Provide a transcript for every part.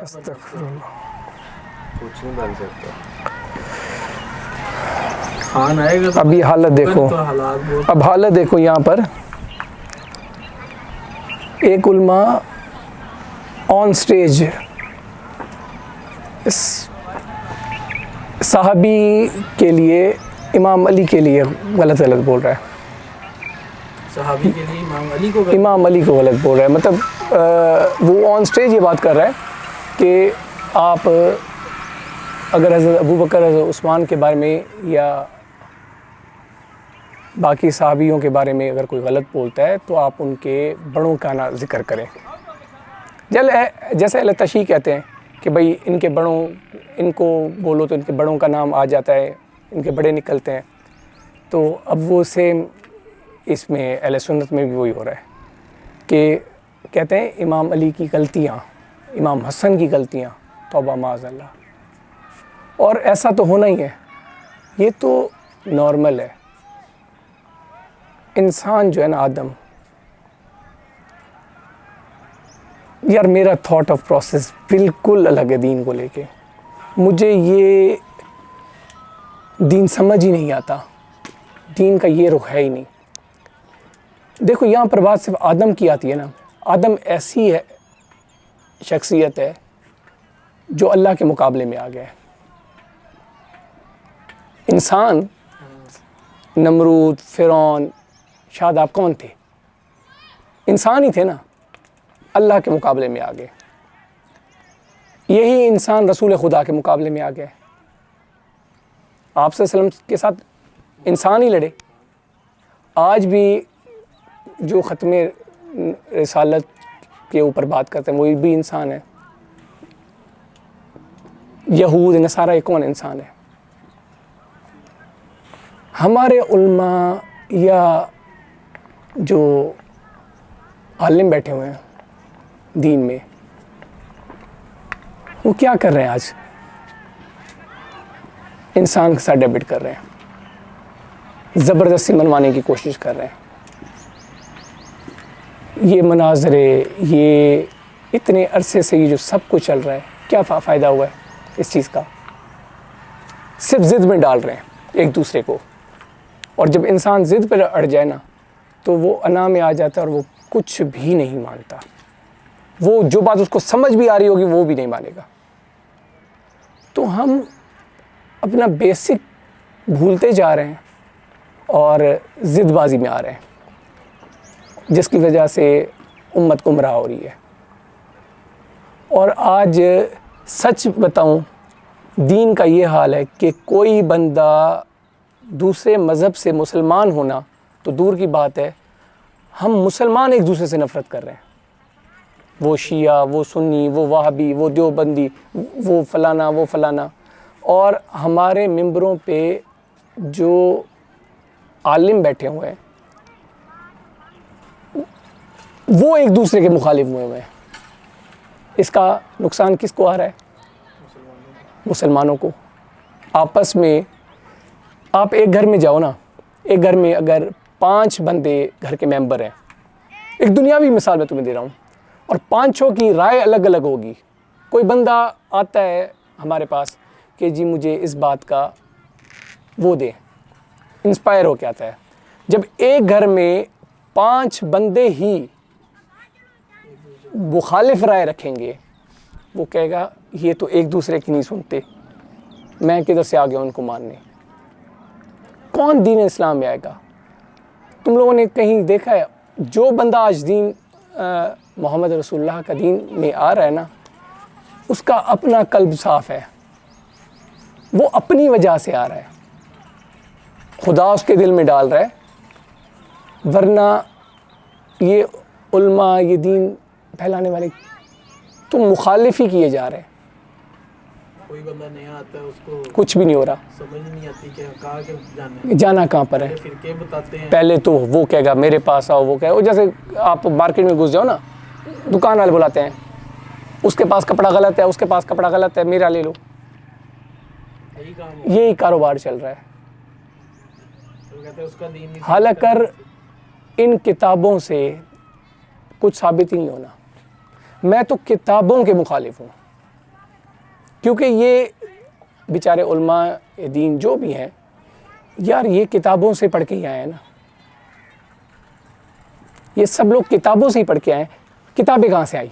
अस्तगफिरुल्लाह। कुछ नहीं बन सकता। खान आएगा तो अभी हालत देखो, तो हालात बहुत। अब हालत देखो यहाँ पर एक उल्मा ऑन स्टेज इस साहबी के लिए, इमाम अली के लिए गलत गलत बोल रहा है। सहाबी के लिए इमाम अली को गलत बोल रहा है। मतलब वो ऑन स्टेज ये बात कर रहा है कि आप अगर हज़रत अबू बकर, हज़रत उस्मान के बारे में या बाकी सहाबियों के बारे में अगर कोई गलत बोलता है तो आप उनके बड़ों का ना ज़िक्र करें। जैसे अहले तशरीह कहते हैं कि भाई इनके बड़ों, इनको बोलो तो इनके बड़ों का नाम आ जाता है, इनके बड़े निकलते हैं। तो अब वो सेम इसमें अहले सुन्नत में भी वही हो रहा है कि कहते हैं इमाम अली की गलतियाँ, इमाम हसन की गलतियाँ, तौबा माज़अल्लाह। और ऐसा तो होना ही है, ये तो नॉर्मल है। इंसान जो है ना, आदम, यार मेरा थॉट ऑफ प्रोसेस बिल्कुल अलग है दीन को लेके। मुझे ये दीन समझ ही नहीं आता, दीन का ये रुख है ही नहीं। देखो यहाँ पर बात सिर्फ आदम की आती है ना। आदम ऐसी है शख्सियत है जो अल्लाह के मुकाबले में आ गया है। इंसान, नमरूद, फ़िरौन, शादाब कौन थे? इंसान ही थे ना, अल्लाह के मुकाबले में आ गए। यही इंसान रसूल खुदा के मुकाबले में आ गए। आप सल्लल्लाहु अलैहि वसल्लम के साथ इंसान ही लड़े। आज भी जो ख़त्मे रिसालत के ऊपर बात करते हैं वो भी इंसान है। यहूद नसारा ये कौन इंसान है? हमारे उल्मा या जो आलिम बैठे हुए हैं दीन में, वो क्या कर रहे हैं? आज इंसान के साथ डेबिट कर रहे हैं, ज़बरदस्ती मनवाने की कोशिश कर रहे हैं। ये मनाजरे, ये इतने अरसे से ये जो सब कुछ चल रहा है, क्या फ़ायदा हुआ है इस चीज़ का? सिर्फ ज़िद में डाल रहे हैं एक दूसरे को। और जब इंसान ज़िद पर अड़ जाए ना तो वो अना में आ जाता है और वो कुछ भी नहीं मानता। वो जो बात उसको समझ भी आ रही होगी वो भी नहीं मानेगा। तो हम अपना बेसिक भूलते जा रहे हैं और ज़िदबाज़ी में आ रहे हैं, जिसकी वजह से उम्मत गुमराह हो रही है। और आज सच बताऊं, दीन का ये हाल है कि कोई बंदा दूसरे मज़हब से मुसलमान होना तो दूर की बात है, हम मुसलमान एक दूसरे से नफ़रत कर रहे हैं। वो शिया, वो सुन्नी, वो वहाबी, वो देवबंदी, वो फ़लाना, वो फ़लाना। और हमारे मिंबरों पे जो आलिम बैठे हुए हैं वो एक दूसरे के मुखालिफ हुए हैं। इसका नुकसान किसको आ रहा है? मुसलमानों को। आपस में आप एक घर में जाओ ना, एक घर में अगर 5 बंदे घर के मेंबर हैं, एक दुनियावी मिसाल मैं तुम्हें दे रहा हूँ, और 5 की राय अलग अलग होगी। कोई बंदा आता है हमारे पास कि जी मुझे इस बात का वो दे, इंस्पायर हो के आता है। जब एक घर में 5 बंदे ही मुखालिफ राय रखेंगे, वो कहेगा ये तो एक दूसरे की नहीं सुनते, मैं किधर से आ गया उनको मानने। कौन दीन इस्लाम में आएगा? तुम लोगों ने कहीं देखा है जो बंदा आज दीन मोहम्मद रसूलुल्लाह का दीन में आ रहा है ना, उसका अपना कल्ब साफ़ है, वो अपनी वजह से आ रहा है, खुदा उसके दिल में डाल रहा है। वरना ये उल्मा, ये दीन फैलाने वाले, तुम मुखालिफ ही किए जा रहे हैं। कोई बंदा नया आता है उसको कुछ भी नहीं हो रहा, समझ नहीं आती कि कहाँ के जाना कहाँ पर है। फिर के बताते हैं। पहले तो वो कहेगा मेरे पास आओ, वो कहेगा, जैसे आप मार्केट में घुस जाओ ना, दुकान वाले बुलाते हैं, उसके पास कपड़ा गलत है, उसके पास कपड़ा गलत है, मेरा ले लो। यही कारोबार चल रहा है। तो कहते हैं उसका दीन नहीं। हालांकि इन किताबों से कुछ साबित ही नहीं होना। मैं तो किताबों के मुखालिफ हूँ, क्योंकि ये बेचारे उलमा दीन जो भी हैं यार, ये किताबों से पढ़ के ही आए हैं ना, ये सब लोग किताबों से ही पढ़ के आए हैं। किताबें कहाँ से आई?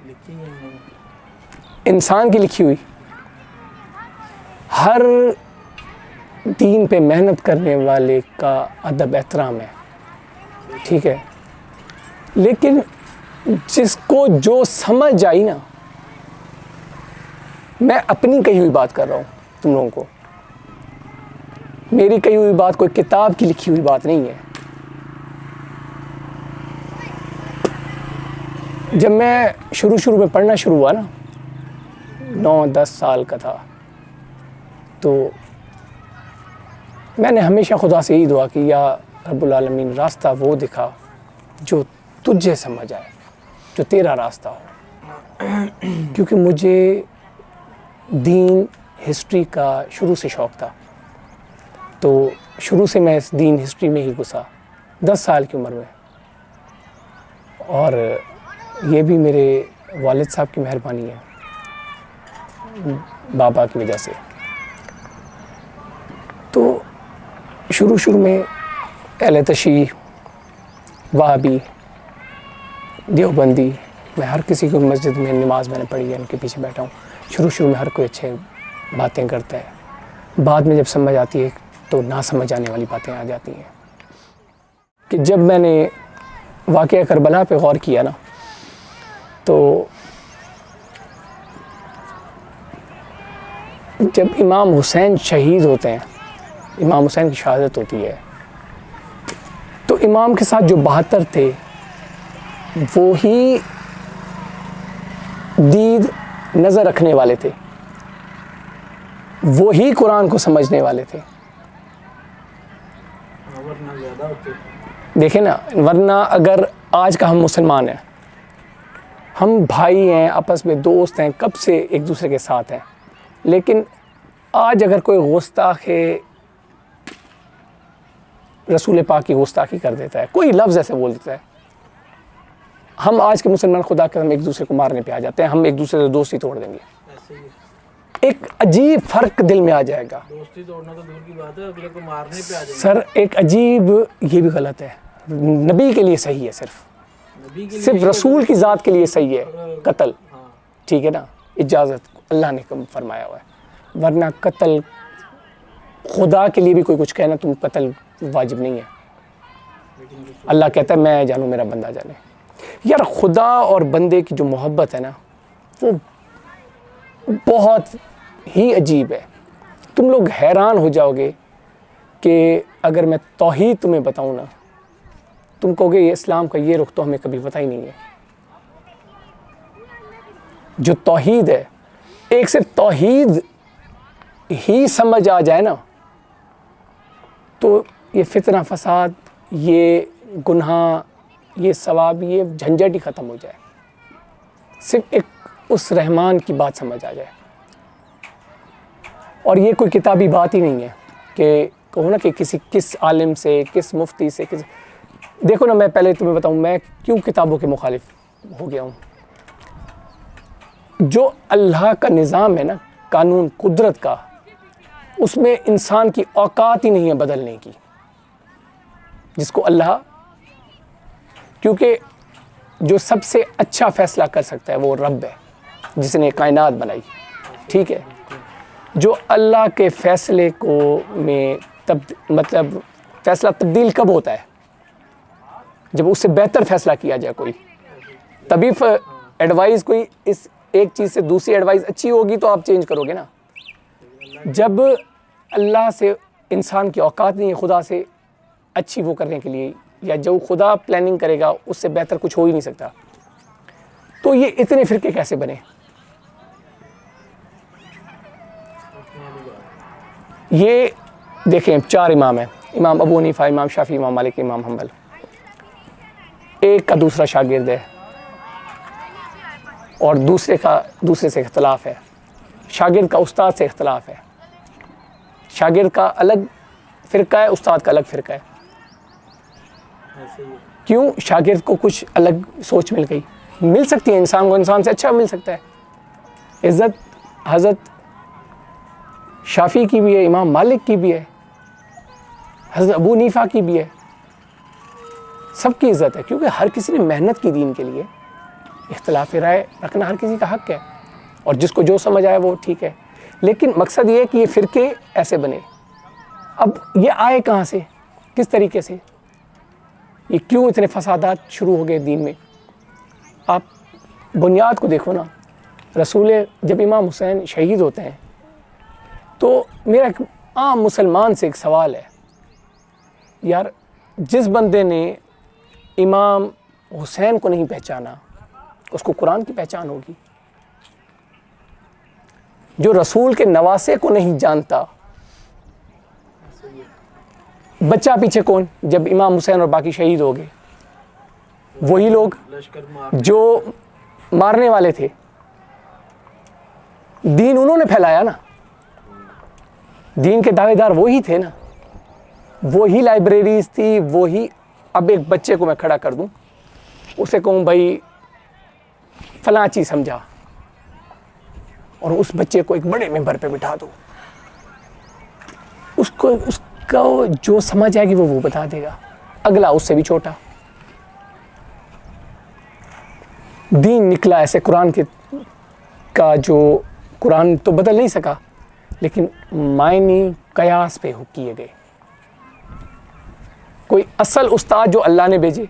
लिखी है इन्होंने। इंसान की लिखी हुई। हर दीन पे मेहनत करने वाले का अदब एहतराम है, ठीक है, लेकिन जिसको जो समझ आई ना, मैं अपनी कही हुई बात कर रहा हूँ तुम लोगों को, मेरी कही हुई बात कोई किताब की लिखी हुई बात नहीं है। जब मैं शुरू में पढ़ना शुरू हुआ ना, 9-10 साल का था, तो मैंने हमेशा खुदा से यही दुआ की, या रब्बुल आलमीन रास्ता वो दिखा जो तुझे समझ आए, जो तेरा रास्ता हो। क्योंकि मुझे दीन हिस्ट्री का शुरू से शौक़ था, तो शुरू से मैं इस दीन हिस्ट्री में ही घुसा 10 साल की उम्र में। और ये भी मेरे वालिद साहब की मेहरबानी है, बाबा की वजह से। तो शुरू में अहले तशय्युह, वहाबी, देवबंदी, मैं हर किसी को मस्जिद में नमाज मैंने पढ़ी है, उनके पीछे बैठा हूँ। शुरू में हर कोई अच्छे बातें करता है, बाद में जब समझ आती है तो ना समझ आने वाली बातें आ जाती हैं। कि जब मैंने वाक़या करबला पे गौर किया ना, तो जब इमाम हुसैन शहीद होते हैं, इमाम हुसैन की शहादत होती है, तो इमाम के साथ जो 72 थे वो ही दीद नज़र रखने वाले थे, वो ही कुरान को समझने वाले थे। वरना ज़्यादा होते। देखें ना, वरना अगर आज का हम मुसलमान हैं, हम भाई हैं, आपस में दोस्त हैं, कब से एक दूसरे के साथ हैं, लेकिन आज अगर कोई गुस्ताखे रसूल पाक की गुस्ताखी कर देता है, कोई लफ्ज़ ऐसे बोल देता है, हम आज के मुसलमान खुदा के हम एक दूसरे को मारने पे आ जाते हैं, हम एक दूसरे से दोस्ती तोड़ देंगे। ऐसे ही एक अजीब फ़र्क दिल में आ जाएगा। दोस्ती तोड़ना तो दूर की बात है, अगले को मारने पे आ जाएंगे। सर एक अजीब, ये भी गलत है, नबी के लिए सही है, नबी के लिए सिर्फ ही रसूल की ज़ात के लिए सही है कत्ल, हाँ, ठीक है ना, इजाज़त अल्लाह ने कम फरमाया हुआ है। वरना कत्ल खुदा के लिए भी कोई कुछ कहना, तुम कत्ल वाजिब नहीं है। लेकिन अल्लाह कहता है मैं जानूँ मेरा बंदा जाने। यार खुदा और बंदे की जो मोहब्बत है ना, वो बहुत ही अजीब है। तुम लोग हैरान हो जाओगे कि अगर मैं तौहीद तुम्हें बताऊँ ना, तुम कहोगे ये इस्लाम का ये रुख तो हमें कभी पता ही नहीं है। जो तौहीद है, एक सिर्फ तौहीद ही समझ आ जाए ना, तो ये फितना फसाद, ये गुनाह, ये सवाब, ये झंझट ही ख़त्म हो जाए। सिर्फ एक उस रहमान की बात समझ आ जाए। और ये कोई किताबी बात ही नहीं है कि कहो ना कि किस आलिम से, किस मुफ्ती से, किस, देखो ना, मैं पहले तुम्हें बताऊं मैं क्यों किताबों के मुखालिफ हो गया हूँ। जो अल्लाह का निज़ाम है ना, कानून कुदरत का, उसमें इंसान की औकात ही नहीं है बदलने की, जिसको अल्लाह, क्योंकि जो सबसे अच्छा फ़ैसला कर सकता है वो रब है जिसने कायनात बनाई, ठीक है। जो अल्लाह के फ़ैसले को में मतलब फ़ैसला तब्दील कब होता है? जब उससे बेहतर फ़ैसला किया जाए कोई, तभी एडवाइस कोई इस एक चीज़ से दूसरी एडवाइस अच्छी होगी तो आप चेंज करोगे ना। जब अल्लाह से इंसान की औकात नहीं है खुदा से अच्छी वो करने के लिए, या जो खुदा प्लानिंग करेगा उससे बेहतर कुछ हो ही नहीं सकता, तो ये इतने फ़िरके कैसे बने? ये देखें 4 इमाम हैं, इमाम अबू हनीफा, इमाम शाफी, इमाम मालिक, इमाम हम्बल। एक का दूसरा शागिर्द है और दूसरे से इख्तलाफ है। शागिर्द का उस्ताद से इख्तलाफ है, शागिर्द का अलग फ़िरका है, उस्ताद का अलग फ़िरका है। ऐसे ही क्यों? शागिर्द को कुछ अलग सोच मिल गई, मिल सकती है इंसान को, इंसान से अच्छा मिल सकता है। इज़्ज़त हज़रत शाफ़ी की भी है, इमाम मालिक की भी है, हज़रत अबू हनीफा की भी है, सबकी इज़्ज़त है, क्योंकि हर किसी ने मेहनत की दीन के लिए। इख्तिलाफ राय रखना हर किसी का हक़ है, और जिसको जो समझ आए वो ठीक है, लेकिन मकसद ये है कि ये फ़िरके ऐसे बने। अब ये आए कहाँ से, किस तरीके से, ये क्यों इतने फसादात शुरू हो गए दीन में? आप बुनियाद को देखो ना। रसूल, जब इमाम हुसैन शहीद होते हैं तो मेरा एक आम मुसलमान से एक सवाल है, यार जिस बंदे ने इमाम हुसैन को नहीं पहचाना उसको कुरान की पहचान होगी? जो रसूल के नवासे को नहीं जानता, बच्चा पीछे कौन? जब इमाम हुसैन और बाकी शहीद हो गए, वही लोग लश्कर मार जो मारने वाले थे। दीन उन्होंने फैलाया ना, दीन के दावेदार वही थे ना, वही लाइब्रेरीज थी, वही। अब एक बच्चे को मैं खड़ा कर दूं, उसे कहूं भाई फलां चीज़ समझा, और उस बच्चे को एक बड़े मेंबर पे बिठा दो, उसका जो समझ आएगी वो बता देगा, अगला उससे भी छोटा। दीन निकला ऐसे कुरान का जो कुरान तो बदल नहीं सका, लेकिन मायने कयास पे किए गए। कोई असल उस्ताद जो अल्लाह ने भेजे,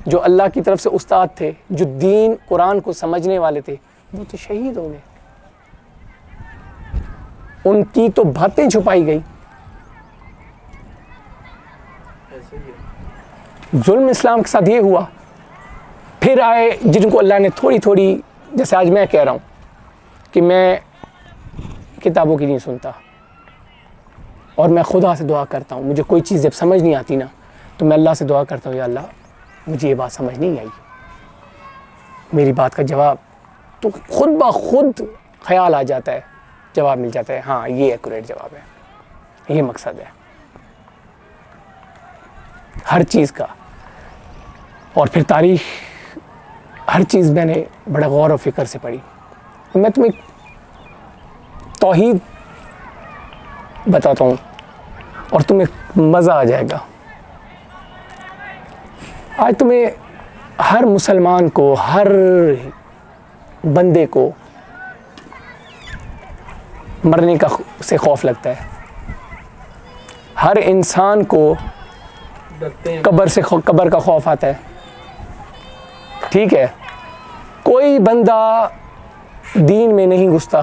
जो अल्लाह की तरफ से उस्ताद थे, जो दीन कुरान को समझने वाले थे, वो तो शहीद हो गए। उनकी तो बातें छुपाई गई। ऐसे ही है। जुल्म इस्लाम के साथ ये हुआ। फिर आए जिनको अल्लाह ने थोड़ी थोड़ी, जैसे आज मैं कह रहा हूँ कि मैं किताबों की नहीं सुनता, और मैं खुदा से दुआ करता हूँ, मुझे कोई चीज़ जब समझ नहीं आती ना तो मैं अल्लाह से दुआ करता हूँ, या अल्लाह मुझे ये बात समझ नहीं आई, मेरी बात का जवाब, तो खुद ब खुद ख्याल आ जाता है, जवाब मिल जाता है, हाँ ये एक्यूरेट जवाब है, ये मकसद है हर चीज़ का। और फिर तारीख़, हर चीज़ मैंने बड़ा गौर और फिक्र से पढ़ी। मैं तुम्हें तौहीद बताता हूँ और तुम्हें मज़ा आ जाएगा। आज तुम्हें हर मुसलमान को, हर बंदे को मरने का से खौफ लगता है। हर इंसान को डरते हैं। कब्र का खौफ आता है। ठीक है, कोई बंदा दीन में नहीं घुसता।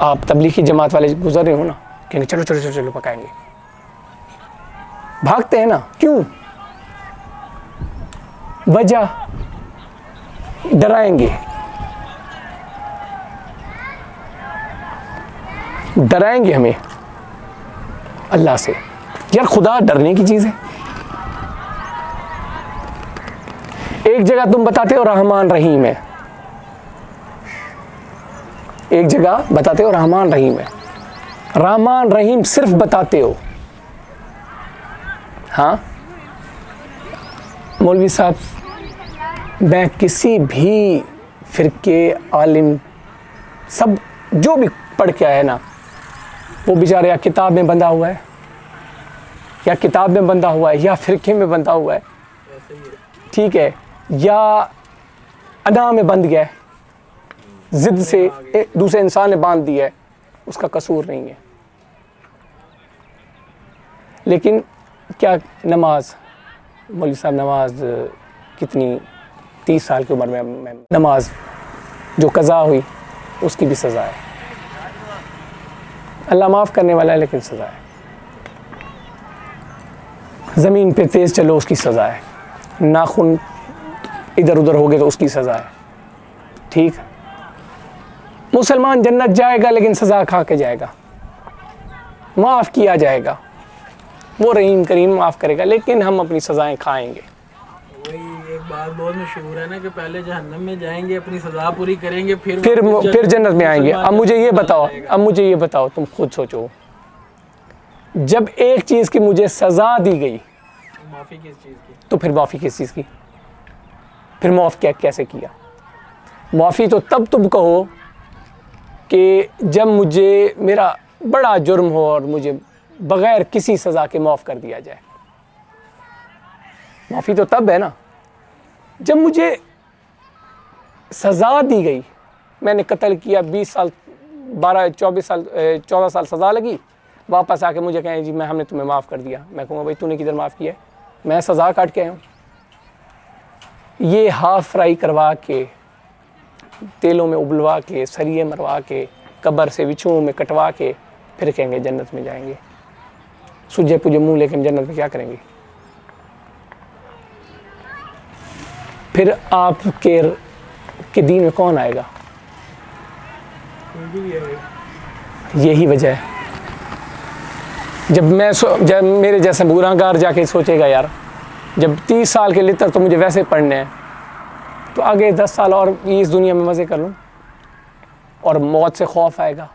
आप तबलीगी जमात वाले गुजर रहे हो ना, कहेंगे चलो चलो चलो चलो पकाएंगे, भागते हैं ना, क्यों? वजह, डराएंगे, डराएंगे हमें अल्लाह से। यार खुदा डरने की चीज़ है। एक जगह तुम बताते हो रहमान रहीम है, एक जगह बताते हो रहमान रहीम है, रहमान रहीम सिर्फ बताते हो। हाँ मौलवी साहब, मैं किसी भी फिरके आलिम सब जो भी पढ़ के आया ना, वो बेचारे या किताब में बंधा हुआ है, या किताब में बंधा हुआ है, या फिरके में बंधा हुआ है, ऐसे ही है। ठीक है, या अना में बंध गया है, जिद से दूसरे इंसान ने बांध दिया है, उसका कसूर नहीं है। लेकिन क्या नमाज, मौलवी साहब नमाज कितनी 30 साल की उम्र में मैं नमाज जो कज़ा हुई उसकी भी सज़ा है। अल्लाह माफ़ करने वाला है, लेकिन सज़ा है। ज़मीन पे तेज़ चलो उसकी सज़ा है, नाखून इधर उधर हो गए तो उसकी सज़ा है। ठीक, मुसलमान जन्नत जाएगा लेकिन सज़ा खा के जाएगा, माफ़ किया जाएगा, वो रहीम करीम माफ़ करेगा, लेकिन हम अपनी सज़ाएं खाएंगे। वही एक बात बहुत मशहूर है ना कि पहले जहन्नम में जाएंगे, अपनी सज़ा पूरी करेंगे, फिर जन्नत में आएंगे। अब मुझे ये बताओ, तुम खुद सोचो, जब एक चीज़ की मुझे सज़ा दी गई माफ़ी किस चीज़ की? तो फिर माफ़ी किस चीज़ की? फिर माफ़ क्या कैसे किया? माफ़ी तो तब तुम कहो कि जब मुझे मेरा बड़ा जुर्म हो और मुझे बग़ैर किसी सज़ा के माफ़ कर दिया जाए। माफ़ी तो तब है ना जब मुझे सज़ा दी गई, मैंने कत्ल किया, 20 साल 14 साल सज़ा लगी, वापस आके मुझे कहें जी हमने तुम्हें माफ़ कर दिया। मैं कहूँगा भाई तूने किधर माफ़ किया है, मैं सज़ा काट के आया हूँ। ये हाफ फ्राई करवा के, तेलों में उबलवा के, सरिये मरवा के, कब्र से बिच्छुओं में कटवा के फिर कहेंगे जन्नत में जाएंगे। सूझे पूजे मुँह लेके हम जन्नत में क्या करेंगे? फिर आपके दीन में कौन आएगा? यही वजह है। जब मेरे जैसे गुनाहगार जाके सोचेगा यार जब 30 साल के लितर तो मुझे वैसे पढ़ने हैं, तो आगे 10 साल और इस दुनिया में मज़े कर लूँ, और मौत से खौफ आएगा,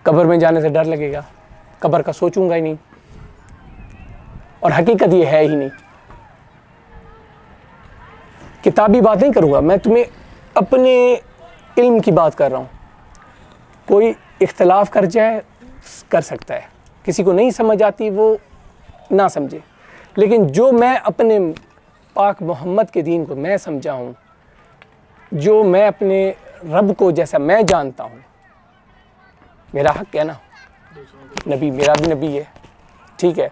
कब्र में जाने से डर लगेगा, कब्र का सोचूंगा ही नहीं, और हकीकत ये है ही नहीं। किताबी बात नहीं करूँगा, मैं तुम्हें अपने इल्म की बात कर रहा हूँ। कोई इख्तलाफ कर जाए कर सकता है, किसी को नहीं समझ आती वो ना समझे, लेकिन जो मैं अपने पाक मोहम्मद के दीन को मैं समझा हूँ, जो मैं अपने रब को जैसा मैं जानता हूँ, मेरा हक है ना, नबी मेरा भी नबी है, ठीक है,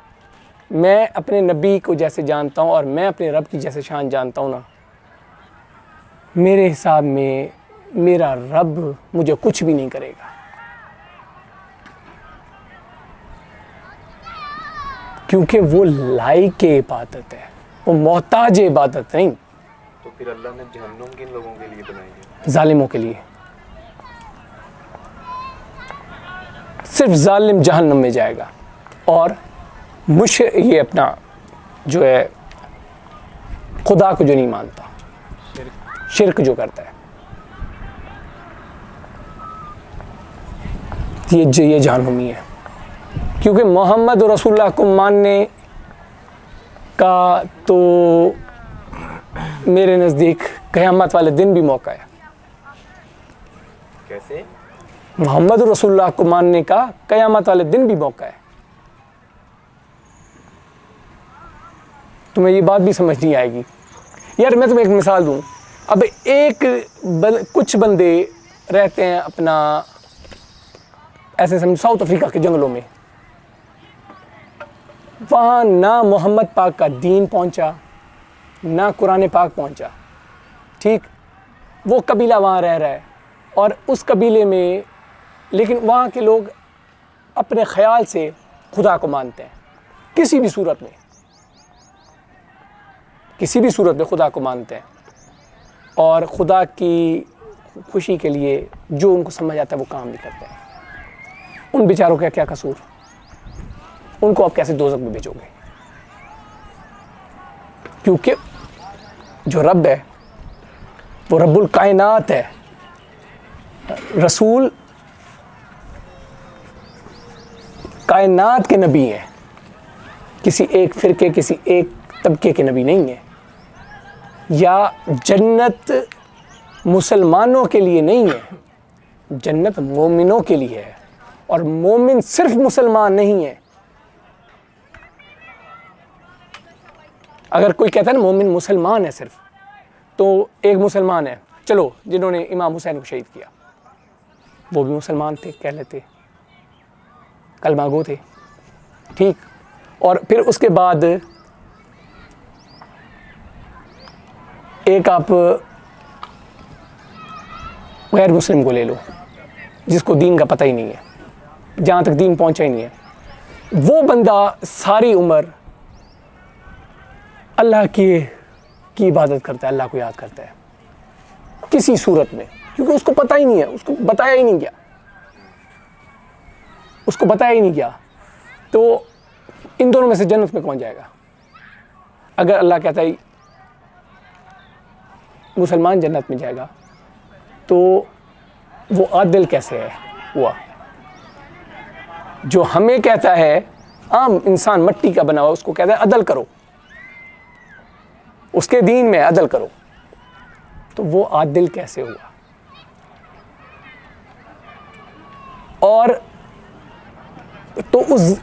मैं अपने नबी को जैसे जानता हूँ और मैं अपने रब की जैसे शान जानता हूँ ना, मेरे हिसाब में मेरा रब मुझे कुछ भी नहीं करेगा, क्योंकि वो लायक इबादत है, वो मोहताज इबादत नहीं। तो फिर अल्लाह ने जहन्नुम किन लोगों के लिए बनाई है? जालिमों के लिए। सिर्फ जालिम जहन्नुम में जाएगा, और ये अपना जो है खुदा को जो नहीं मानता, शिर्क जो करता है, ये जहन्नुमी है। क्योंकि मोहम्मद रसूलुल्लाह को मानने का तो मेरे नज़दीक क़यामत वाले दिन भी मौका है। कैसे? मोहम्मद रसूलुल्लाह को मानने का क़यामत वाले दिन भी मौका है। तुम्हें ये बात भी समझ नहीं आएगी यार। मैं तुम्हें एक मिसाल दूँ। अब कुछ बंदे रहते हैं अपना ऐसे समझो साउथ अफ्रीका के जंगलों में, वहाँ ना मोहम्मद पाक का दीन पहुँचा, ना कुरान पाक पहुँचा, ठीक। वो कबीला वहाँ रह रहा है, और उस कबीले में लेकिन वहाँ के लोग अपने ख्याल से खुदा को मानते हैं, किसी भी सूरत में खुदा को मानते हैं, और खुदा की खुशी के लिए जो उनको समझ आता है वो काम भी करते हैं। उन बेचारों का क्या कसूर? उनको आप कैसे दोज़ख में भेजोगे? क्योंकि जो रब है वो रब्बुल कायनात है। रसूल कायनात के नबी हैं, किसी एक फ़िरके, किसी एक तबके के नबी नहीं है। या जन्नत मुसलमानों के लिए नहीं है, जन्नत मोमिनों के लिए है, और मोमिन सिर्फ मुसलमान नहीं है। अगर कोई कहता है ना मोमिन मुसलमान है सिर्फ, तो एक मुसलमान है, चलो जिन्होंने इमाम हुसैन को शहीद किया, वो भी मुसलमान थे, कह लेते, कलमा गो थे, ठीक। और फिर उसके बाद एक आप गैर मुस्लिम को ले लो, जिसको दीन का पता ही नहीं है, जहाँ तक दीन पहुँचा ही नहीं है, वो बंदा सारी उम्र अल्लाह की इबादत करता है, अल्लाह को याद करता है किसी सूरत में, क्योंकि उसको पता ही नहीं है, उसको बताया ही नहीं गया। तो इन दोनों में से जन्नत में कौन जाएगा? अगर अल्लाह कहता है मुसलमान जन्नत में जाएगा, तो वो आदिल कैसे है हुआ? जो हमें कहता है आम इंसान मट्टी का बना हुआ, उसको कहता है अदल करो, उसके दीन में अदल करो, तो वो आदिल कैसे हुआ? और तो उस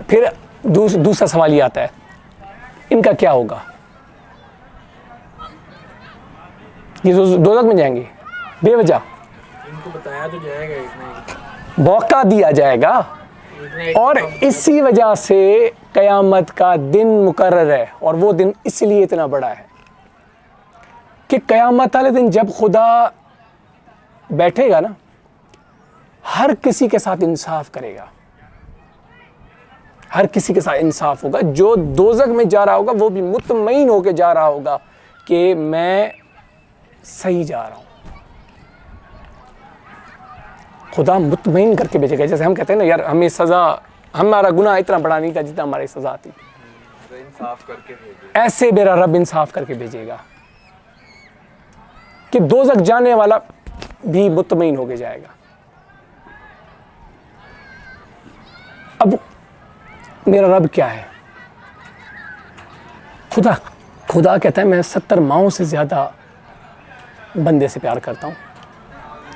फिर दूसरा सवाल ये आता है, इनका क्या होगा? ये दोज़ख में जाएंगे बेवजह? इनको बताया तो जाएगा, इतना मौका दिया जाएगा, और इसी वजह से कयामत का दिन मुकर्रर है। और वो दिन इसलिए इतना बड़ा है कि कयामत वाले दिन जब खुदा बैठेगा ना, हर किसी के साथ इंसाफ करेगा, हर किसी के साथ इंसाफ होगा। जो दोज़ख में जा रहा होगा वो भी मुतमईन होकर जा रहा होगा कि मैं सही जा रहा हूं। खुदा मुतमईन करके भेजेगा। जैसे हम कहते हैं ना, यार हमें सज़ा, हमारा गुनाह इतना बड़ा नहीं था जितना हमारी सज़ा थी, इंसाफ करके भेजे। ऐसे मेरा रब इंसाफ करके भेजेगा कि दोज़ख जाने वाला भी मुतमईन होके जाएगा। अब मेरा रब क्या है? खुदा कहता है मैं 70 माओं से ज़्यादा बंदे से प्यार करता हूँ।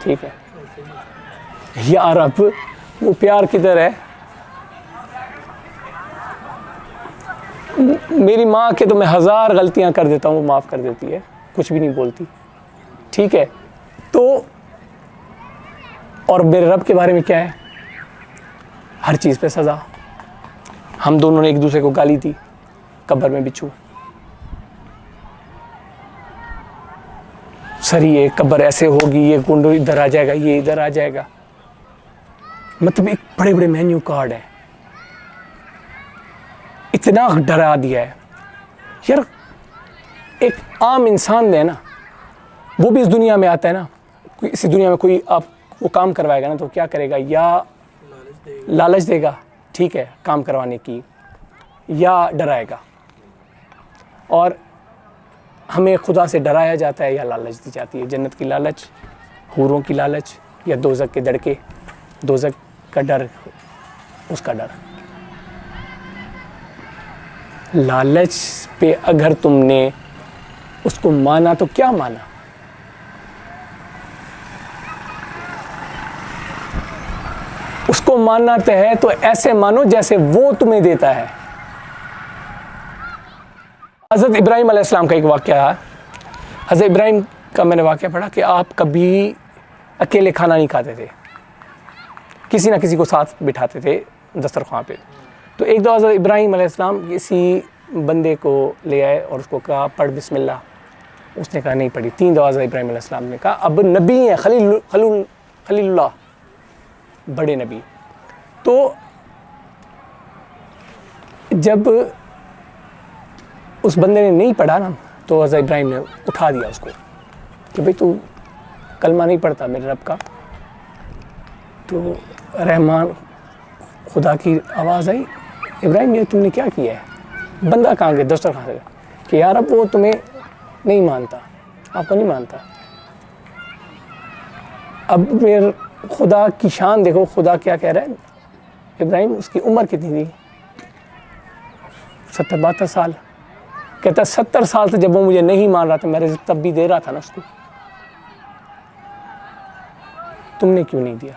ठीक है यार, अब वो प्यार किधर है? मेरी माँ के तो मैं 1000 गलतियाँ कर देता हूँ, वो माफ़ कर देती है, कुछ भी नहीं बोलती। ठीक है, तो और मेरे रब के बारे में क्या है? हर चीज़ पे सज़ा। हम दोनों ने एक दूसरे को गाली दी, कब्र में बिच्छू, सरी ये कब्र ऐसे होगी, ये कुंड इधर आ जाएगा, ये इधर आ जाएगा। मतलब एक बड़े बड़े मेन्यू कार्ड है, इतना डरा दिया है यार। एक आम इंसान है ना, वो भी इस दुनिया में आता है ना, इस दुनिया में कोई आप वो काम करवाएगा ना, तो क्या करेगा? या लालच देगा, ठीक है, काम करवाने की, या डराएगा। और हमें खुदा से डराया जाता है या लालच दी जाती है? जन्नत की लालच, हूरों की लालच, या दोज़ख के दड़के, दोज़ख का डर, उसका डर। लालच पे अगर तुमने उसको माना तो क्या माना? उसको मानना है तो ऐसे मानो जैसे वो तुम्हें देता है। हज़रत इब्राहीम अलैहिस्सलाम का एक वाक़या है। हज़रत इब्राहीम का मैंने वाक़या पढ़ा कि आप कभी अकेले खाना नहीं खाते थे, किसी ना किसी को साथ बिठाते थे दस्तरख्वां पे। तो एक दो हज़रत इब्राहीम अलैहिस्सलाम किसी बंदे को ले आए और उसको कहा पढ़ बिस्मिल्लाह। उसने कहा नहीं पढ़ी। 3 दफ़ा हज़रत इब्राहीम अलैहिस्सलाम ने कहा अब नबी हैं, खलीलुल्लाह, बड़े नबी। तो जब उस बंदे ने नहीं पढ़ा ना, तो हज़रत इब्राहीम ने उठा दिया उसको कि भाई तू कलमा नहीं पढ़ता मेरे रब का। तो रहमान खुदा की आवाज़ आई, इब्राहीम ये तुमने क्या किया है? बंदा कहाँ गया? दस्तरखान से कि यार अब वो तुम्हें नहीं मानता, आपको नहीं मानता। अब मेरे खुदा की शान देखो, खुदा क्या कह रहा है। इब्राहीम उसकी उम्र कितनी थी? 70-72 साल। कहता 70 साल से जब वो मुझे नहीं मान रहा था, मैं रिज़्क़ तब भी दे रहा था ना उसको, तुमने क्यों नहीं दिया?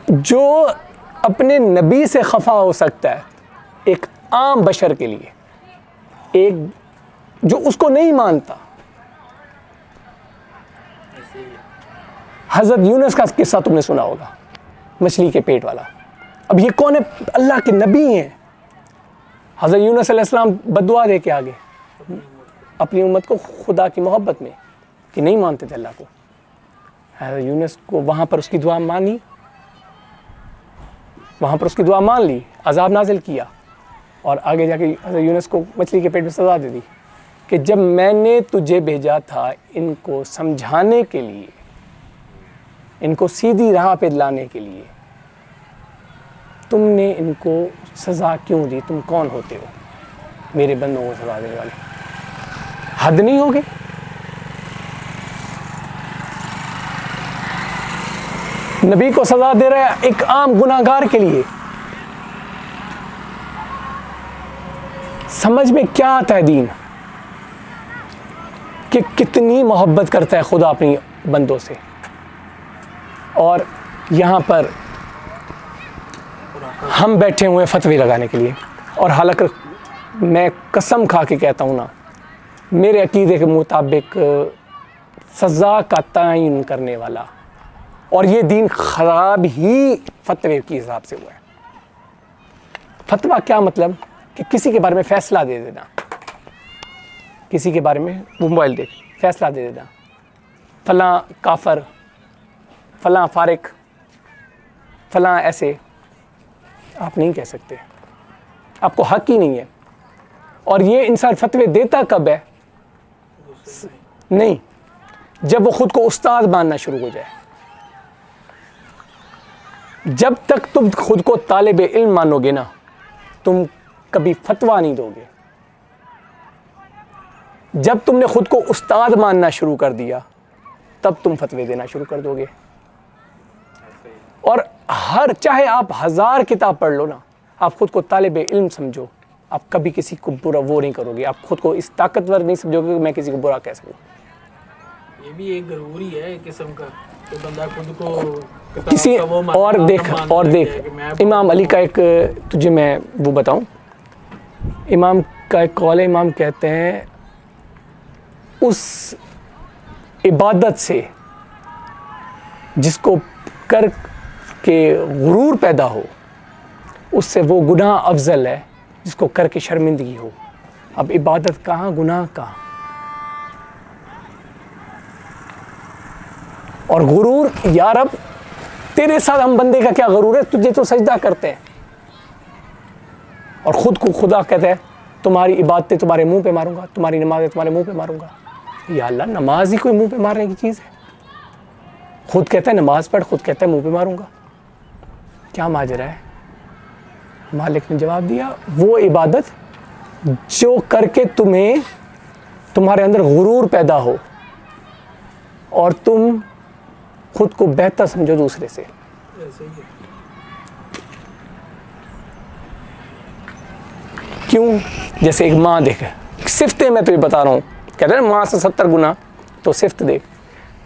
जो अपने नबी से खफा हो सकता है एक आम बशर के लिए, एक जो उसको नहीं मानता। हज़रत यूनुस का किस्सा तुमने सुना होगा, मछली के पेट वाला। अब ये कौन है? अल्लाह के नबी हैं। हज़रत यूनुस अलैहिस्सलाम बद्दुआ दे के आगे अपनी उम्मत को खुदा की मोहब्बत में, कि नहीं मानते थे अल्लाह को। हज़रत यूनुस को वहाँ पर उसकी दुआ मानी, वहाँ पर उसकी दुआ मान ली, अज़ाब नाजिल किया, और आगे जाके हज़रत यूनुस को मछली के पेट में सज़ा दे दी कि जब मैंने तुझे भेजा था इनको समझाने के लिए, इनको सीधी राह पे लाने के लिए, तुमने इनको सज़ा क्यों दी? तुम कौन होते हो मेरे बंदों को सज़ा देने वाले? हद नहीं होगी? नबी को सज़ा दे रहा है एक आम गुनाहगार के लिए। समझ में क्या आता है दीन, कि कितनी मोहब्बत करता है खुदा अपनी बंदों से। और यहाँ पर हम बैठे हुए हैं फतवे लगाने के लिए, और हालांकि मैं कसम खा के कहता हूँ ना, मेरे अकीदे के मुताबिक सज़ा का तयन करने वाला, और ये दीन ख़राब ही फतवे के हिसाब से हुआ है। फतवा क्या मतलब, कि किसी के बारे में फ़ैसला दे देना, किसी के बारे में मोबाइल देख फ़ैसला दे देना, फ़लाँ काफ़र, फ़लाँ फारिक, फ़लाँ ऐसे, आप नहीं कह सकते, आपको हक ही नहीं है। और ये इंसान फतवे देता कब है? नहीं, जब वो खुद को उस्ताद मानना शुरू हो जाए। जब तक तुम खुद को तालिब इल्म मानोगे ना, तुम कभी फतवा नहीं दोगे। जब तुमने खुद को उस्ताद मानना शुरू कर दिया, तब तुम फतवे देना शुरू कर दोगे। और हर, चाहे आप 1000 किताब पढ़ लो ना, आप खुद को तालिब इल्म समझो, आप कभी किसी को बुरा वो नहीं करोगे। आप खुद को इस ताकतवर नहीं समझोगे कि मैं किसी को बुरा कह सकूँ। ये भी एक ज़रूरी है एक किस्म का, कि बंदा खुद को किसी और देख इमाम अली का एक, तुझे मैं वो बताऊं, इमाम का एक कौल है। इमाम कहते हैं उस इबादत से जिसको कर के गुरूर पैदा हो, उससे वो गुनाह अफजल है जिसको करके शर्मिंदगी हो। अब इबादत कहाँ, गुनाह कहाँ? और गुरूर, यार अब तेरे साथ हम बंदे का क्या गुरूर है, तुझे तो सजदा करते हैं, और ख़ुद को खुदा कहता है तुम्हारी इबादतें तुम्हारे मुंह पे मारूंगा, तुम्हारी नमाज़ें तुम्हारे मुंह पे मारूंगा। या अल्लाह, नमाज ही कोई मुंह पे मारने की चीज़ है? खुद कहता है नमाज पढ़, खुद कहता है मुंह पे मारूंगा। क्या माजरा है? मालिक ने जवाब दिया, वो इबादत जो करके तुम्हें, तुम्हारे अंदर गुरूर पैदा हो और तुम खुद को बेहतर समझो दूसरे से। ऐसे ही है। क्यों? जैसे एक माँ देख, सिफ्तें मैं तुझे बता रहा हूँ, कहते हैं माँ से 70 गुना, तो सिफ्त देख,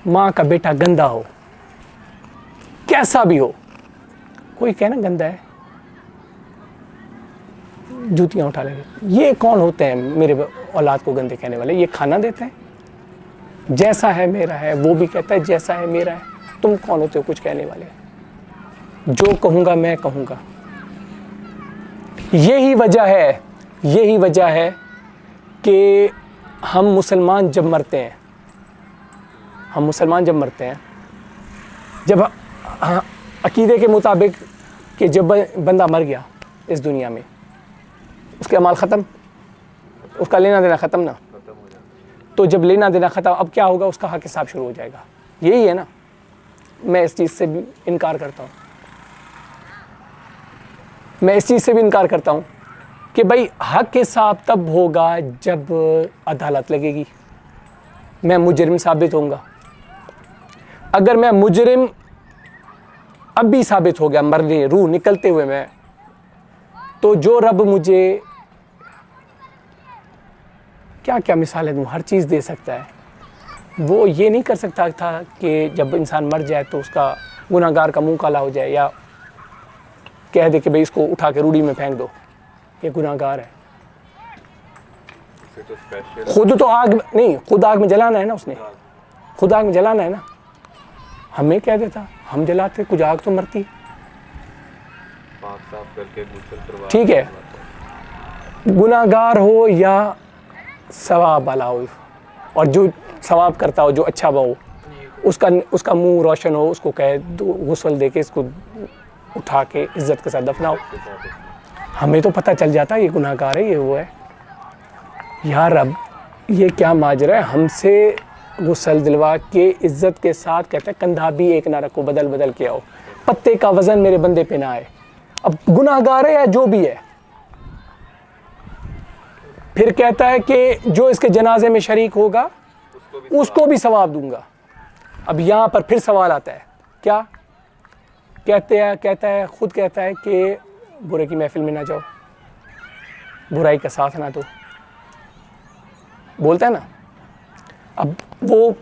माँ का बेटा गंदा हो, कैसा भी हो, कोई कहना गंदा है, जूतियाँ उठा लेंगे। ये कौन होते हैं मेरे औलाद को गंदे कहने वाले? ये खाना देते हैं, जैसा है मेरा है, वो भी कहता है जैसा है मेरा है। तुम कौन होते हो कुछ कहने वाले? जो कहूँगा मैं कहूँगा। यही वजह है कि हम मुसलमान जब मरते हैं, जब अकीदे के मुताबिक कि जब बंदा मर गया इस दुनिया में, उसके अमाल ख़त्म, उसका लेना देना ख़त्म ना। तो जब लेना देना ख़त्म, अब क्या होगा? उसका हक हिसाब शुरू हो जाएगा। यही है ना। मैं इस चीज़ से भी इनकार करता हूँ कि भाई हक हिसाब तब होगा जब अदालत लगेगी, मैं मुजरिम साबित होऊंगा। अगर मैं मुजरिम अब भी साबित हो गया, मरने रूह निकलते हुए मैं, तो जो रब मुझे क्या क्या मिसालें दूँ, हर चीज़ दे सकता है। वो ये नहीं कर सकता था कि जब इंसान मर जाए तो उसका गुनाहगार का मुंह काला हो जाए, या कह दे कि भाई इसको उठा के रूढ़ी में फेंक दो, ये गुनाहगार है। खुद तो आग नहीं, खुद आग में जलाना है ना उसने, खुद आग में जलाना है ना। हमें कह देता, हम जलाते, कुछ आग तो मरती। ठीक है, गुनाहगार हो या सवाब वाला हो, और जो सवाब करता हो, जो अच्छा हो, उसका मुंह रोशन हो, उसको कहे गुस्ल दे के इसको उठा के इज्जत के साथ दफनाओ। हमें तो पता चल जाता है ये गुनाहगार है, ये वो है। यार अब ये क्या माजरा है? हमसे गुस्ल दिलवा के इज्जत के साथ कहते हैं कंधा भी एक ना रखो, बदल बदल के आओ, पत्ते का वजन मेरे बंदे पे ना आए। अब गुनाहगार है या जो भी है, फिर कहता है कि जो इसके जनाजे में शरीक होगा उसको भी सवाब दूंगा। अब यहाँ पर फिर सवाल आता है, क्या कहता है खुद कहता है कि बुरे की महफिल में ना जाओ। बुराई का साथ ना दो, बोलता है ना। अब वो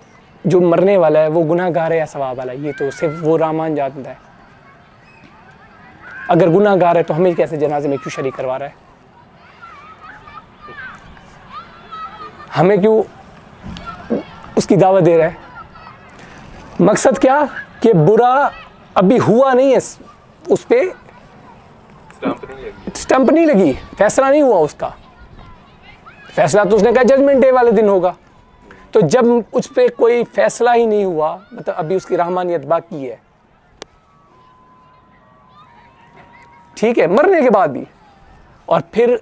जो मरने वाला है वो गुनाहगार है या सवाब वाला है, ये तो सिर्फ वो रहमान जानता है। अगर गुनाहगार है तो हमें कैसे जनाजे में क्यों शरीक करवा रहा है? हमें क्यों उसकी दावत दे रहा है? मकसद क्या कि बुरा अभी हुआ नहीं है, उस पर स्टंप नहीं लगी, फैसला नहीं हुआ उसका। फैसला तो उसने कहा जजमेंट डे वाले दिन होगा। तो जब उस पर कोई फैसला ही नहीं हुआ, मतलब अभी उसकी रहमानियत बाकी है, ठीक है, मरने के बाद भी। और फिर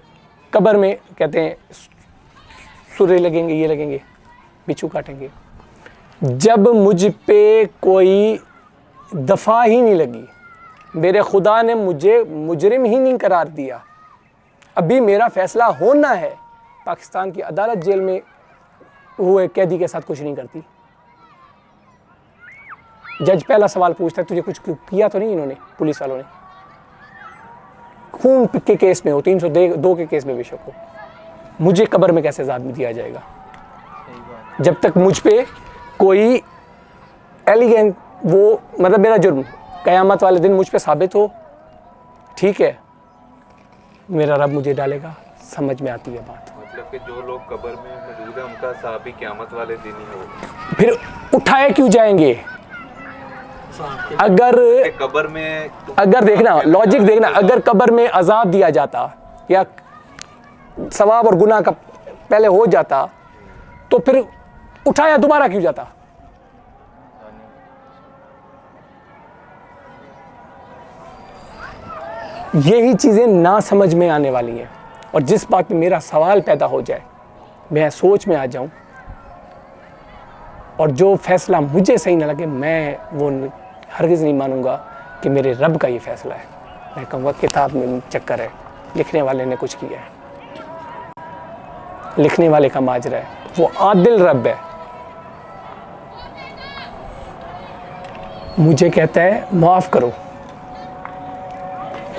कब्र में कहते हैं सूर्य लगेंगे, ये लगेंगे, बिच्छू काटेंगे। जब मुझ पे कोई दफा ही नहीं लगी, मेरे खुदा ने मुझे मुजरिम ही नहीं करार दिया, अभी मेरा फैसला होना है। पाकिस्तान की अदालत जेल में हुए कैदी के साथ कुछ नहीं करती। जज पहला सवाल पूछता है तुझे कुछ किया तो नहीं इन्होंने, पुलिस वालों ने? खून के केस में हो, 302 के केस में बेशक हो, मुझे कब्र में कैसे आज़ाद दिया जाएगा? जब तक मुझ पे कोई एलिगेंट वो मतलब मेरा जुर्म क़यामत वाले दिन मुझ पे साबित हो, ठीक है, मेरा रब मुझे डालेगा। समझ में आती है बात? मतलब कि जो लोग कब्र में मौजूद है उनका हिसाब भी क़यामत वाले दिन ही होगा। फिर उठाए क्यों जाएंगे? अगर कब्र में अगर देखना लॉजिक देखना, अगर कब्र में अजाब दिया जाता या सवाब और गुनाह का पहले हो जाता तो फिर उठाया दोबारा क्यों जाता? यही चीजें ना समझ में आने वाली हैं। और जिस बात पे मेरा सवाल पैदा हो जाए, मैं सोच में आ जाऊं और जो फैसला मुझे सही ना लगे, मैं वो हरगिज़ नहीं मानूंगा कि मेरे रब का ये फैसला है। मैं कहूँगा किताब में चक्कर है, लिखने वाले ने कुछ किया है, लिखने वाले का माजरा है, वो आदिल रब है। मुझे कहता है माफ़ करो,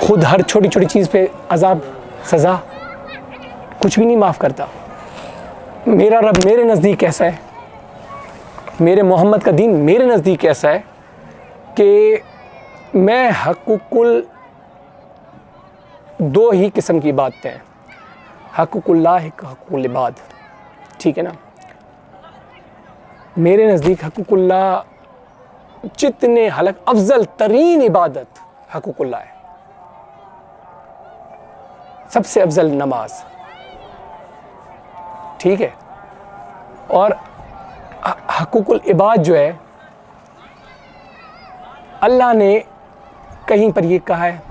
खुद हर छोटी छोटी चीज़ पे अजाब सज़ा कुछ भी नहीं माफ़ करता। मेरा रब मेरे नज़दीक ऐसा है, मेरे मोहम्मद का दीन मेरे नज़दीक ऐसा है कि मैं हक़ुक़ुल दो ही किस्म की बातें हैं, हक़ुक़ुल्लाह हक़ुक़ुल इबाद, ठीक है ना। मेरे नज़दीक हक़ुक़ुल्लाह जितने हलक अफजल तरीन इबादत हक़ुक़ुल्लाह है, सबसे अफजल नमाज, ठीक है। और हक़ुक़ुल इबाद जो है, अल्लाह ने कहीं पर ये कहा है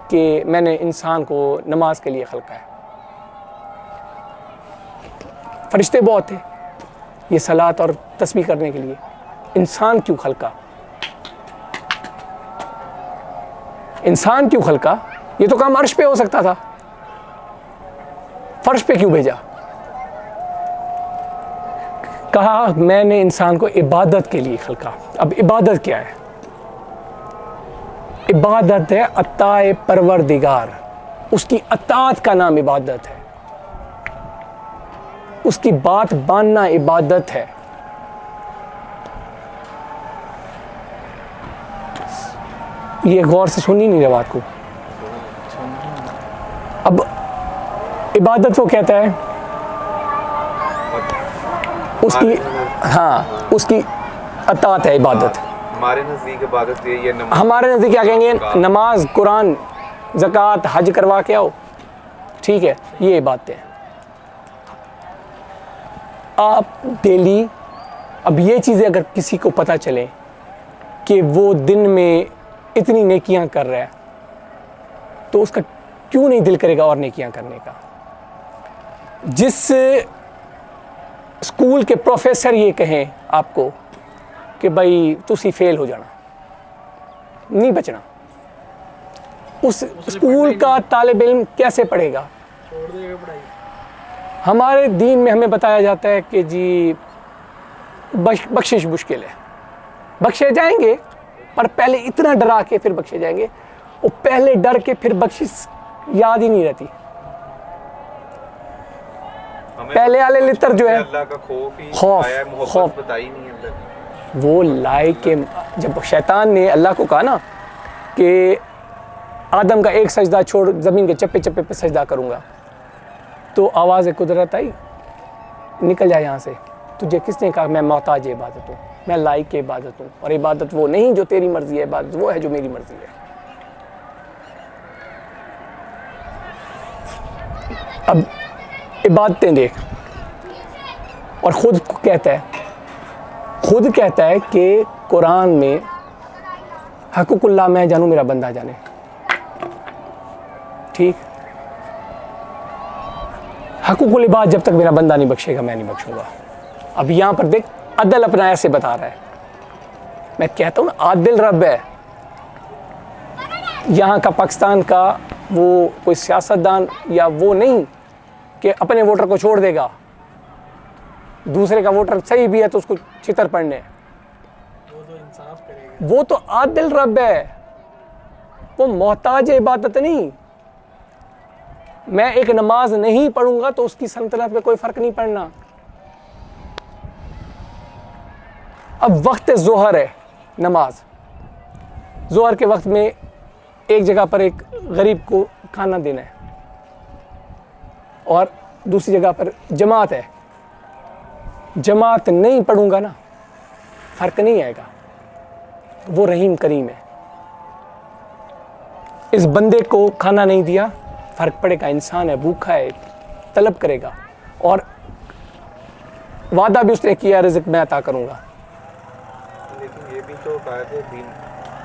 कि मैंने इंसान को नमाज के लिए खलका है। फरिश्ते बहुत थे ये सलात और तस्बीह करने के लिए, इंसान क्यों खलका? इंसान क्यों खलका? ये तो काम अर्श पे हो सकता था, फर्श पे क्यों भेजा? कहा मैंने इंसान को इबादत के लिए खलका। अब इबादत क्या है? इबादत है अताए परवरदिगार, उसकी अतात का नाम इबादत है, उसकी बात मानना इबादत है। ये गौर से सुनी नहीं रहा बात को। अब इबादत वो कहता है उसकी, हाँ उसकी अतात है इबादत। हमारे नज़दीक इबादत ये नमाज, हमारे नज़दीक क्या कहेंगे? नमाज, कुरान, ज़कात, हज करवा के आओ, ठीक है, ये बातें हैं। आप डेली, अब ये चीज़ें अगर किसी को पता चले कि वो दिन में इतनी नेकियां कर रहा है, तो उसका क्यों नहीं दिल करेगा और नेकियां करने का? जिस स्कूल के प्रोफेसर ये कहें आपको कि भाई तुसी फेल हो जाना, नहीं बचना, उस स्कूल का तालिब इल्म कैसे पढ़ेगा? छोड़ देगा पढ़ाई। हमारे दीन में हमें बताया जाता है कि जी बख्शिश मुश्किल है, बख्शे जाएंगे पर पहले इतना डरा के फिर बख्शे जाएंगे। वो पहले डर के फिर बख्शिश याद ही नहीं रहती। पहले वाले लितर जो है अल्लाह का खौफ ही खौफ, आया, खौफ। मोहब्बत बताई नहीं है अल्लाह की। वो लाए के जब शैतान ने अल्लाह को कहा ना कि आदम का एक सजदा छोड़ ज़मीन के चप्पे चप्पे पे सजदा करूँगा, तो आवाज़ कुदरत आई, निकल जाए यहाँ से। तुझे किसने कहा मैं मोहताज इबादत हूँ, मैं लायक इबादत हूँ, और इबादत वो नहीं जो तेरी मर्ज़ी है, इबादत वो है जो मेरी मर्ज़ी है। अब इबादतें देख, और ख़ुद कहता है कि कुरान में हक़ुक़ुल्लाह मैं जानूँ मेरा बंदा जाने। ठीक, हक़ुक़ुल इबाद जब तक मेरा बंदा नहीं बख्शेगा मैं नहीं बख्शूंगा। अब यहाँ पर देख अदल अपना ऐसे बता रहा है, मैं कहता हूँ ना आदिल रब है। यहाँ का पाकिस्तान का वो कोई सियासतदान या वो नहीं कि अपने वोटर को छोड़ देगा, दूसरे का वोटर सही भी है तो उसको छितर पड़ने, वो तो इंसाफ करेगा। वो तो आदिल रब है, वो मोहताज इबादत नहीं। मैं एक नमाज नहीं पढ़ूंगा तो उसकी सल्तनत में कोई फ़र्क नहीं पड़ना। अब वक्त ज़ोहर है, नमाज ज़ोहर के वक्त में एक जगह पर एक गरीब को खाना देना है और दूसरी जगह पर जमात है। जमात नहीं पढ़ूंगा ना, फ़र्क नहीं आएगा। वो रहीम करीम है, इस बंदे को खाना नहीं दिया फ़र्क पड़ेगा। इंसान है, भूखा है, तलब करेगा, और वादा भी उसने किया रिज़्क़ मैं अता करूँगा। लेकिन ये भी तो कहा कि दिन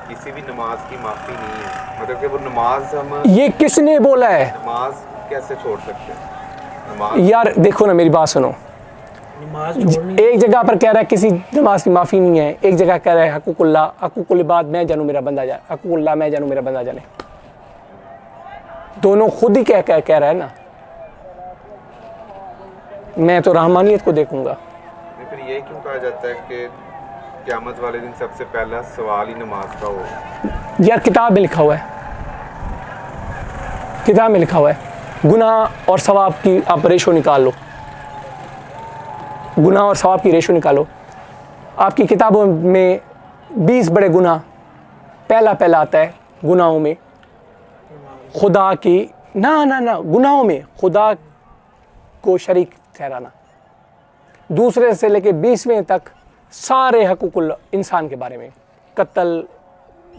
किसी भी नमाज की माफ़ी नहीं है, मतलब कि वो नमाज हम ये किसने बोला है? नमाज कैसे छोड़ सकते हैं? नमाज यार देखो ना, मेरी बात सुनो। नमाज छोड़नी एक जगह पर कह रहा है किसी नमाज की माफ़ी नहीं है, एक जगह कह रहा है हक़ुक़ुल इबाद मैं जानूँ मेरा बंदा जाने, हक़ुक़ुल्लाह मैं जानूँ मेरा बंदा जाने। दोनों खुद ही कह रहा है ना। मैं तो रहमानियत को देखूंगा। फिर ये क्यों कहा जाता है कि क़यामत वाले दिन सबसे पहला सवाल ही नमाज का हो? यार किताब में लिखा हुआ है, किताब में लिखा हुआ है, गुनाह और सवाब की आप रेशो निकाल लो, गुनाह और सवाब की रेशो निकालो। आपकी किताबों में 20 बड़े गुनाह पहला आता है। गुनाहों में खुदा की ना गुनाहों में खुदा को शरीक ठहराना। दूसरे से लेके 20वें तक सारे हकूकुल इंसान के बारे में, कत्ल,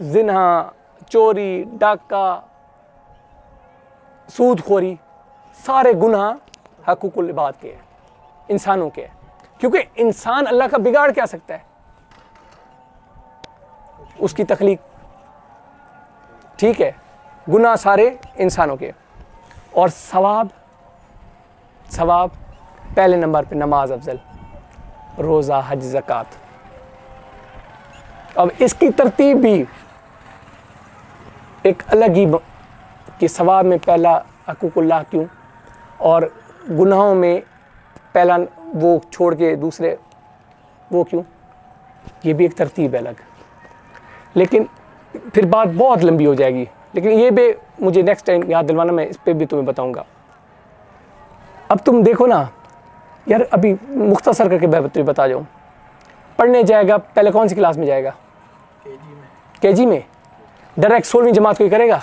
जिना, चोरी, डाका, सूदखोरी, सारे गुनाह हकूकुल इबाद के हैं, इंसानों के हैं। क्योंकि इंसान अल्लाह का बिगाड़ क्या सकता है? उसकी तख्लीक, ठीक है। गुनाह सारे इंसानों के। और सवाब पहले नंबर पे नमाज अफजल, रोज़ा, हज, ज़कात। अब इसकी तरतीब भी एक अलग ही कि सवाब में पहला हकूकुल्लाह क्यों, और गुनाहों में पहला वो छोड़ के दूसरे वो क्यों, ये भी एक तरतीब है अलग। लेकिन फिर बात बहुत लंबी हो जाएगी, लेकिन ये भी मुझे नेक्स्ट टाइम याद दिलवाना, मैं इस पर भी तुम्हें बताऊंगा। अब तुम देखो ना यार, अभी मुख्तसर करके मैं तुम्हें बता जाऊँ, पढ़ने जाएगा पहले कौन सी क्लास में जाएगा? केजी में। डायरेक्ट 16वीं जमात कोई करेगा?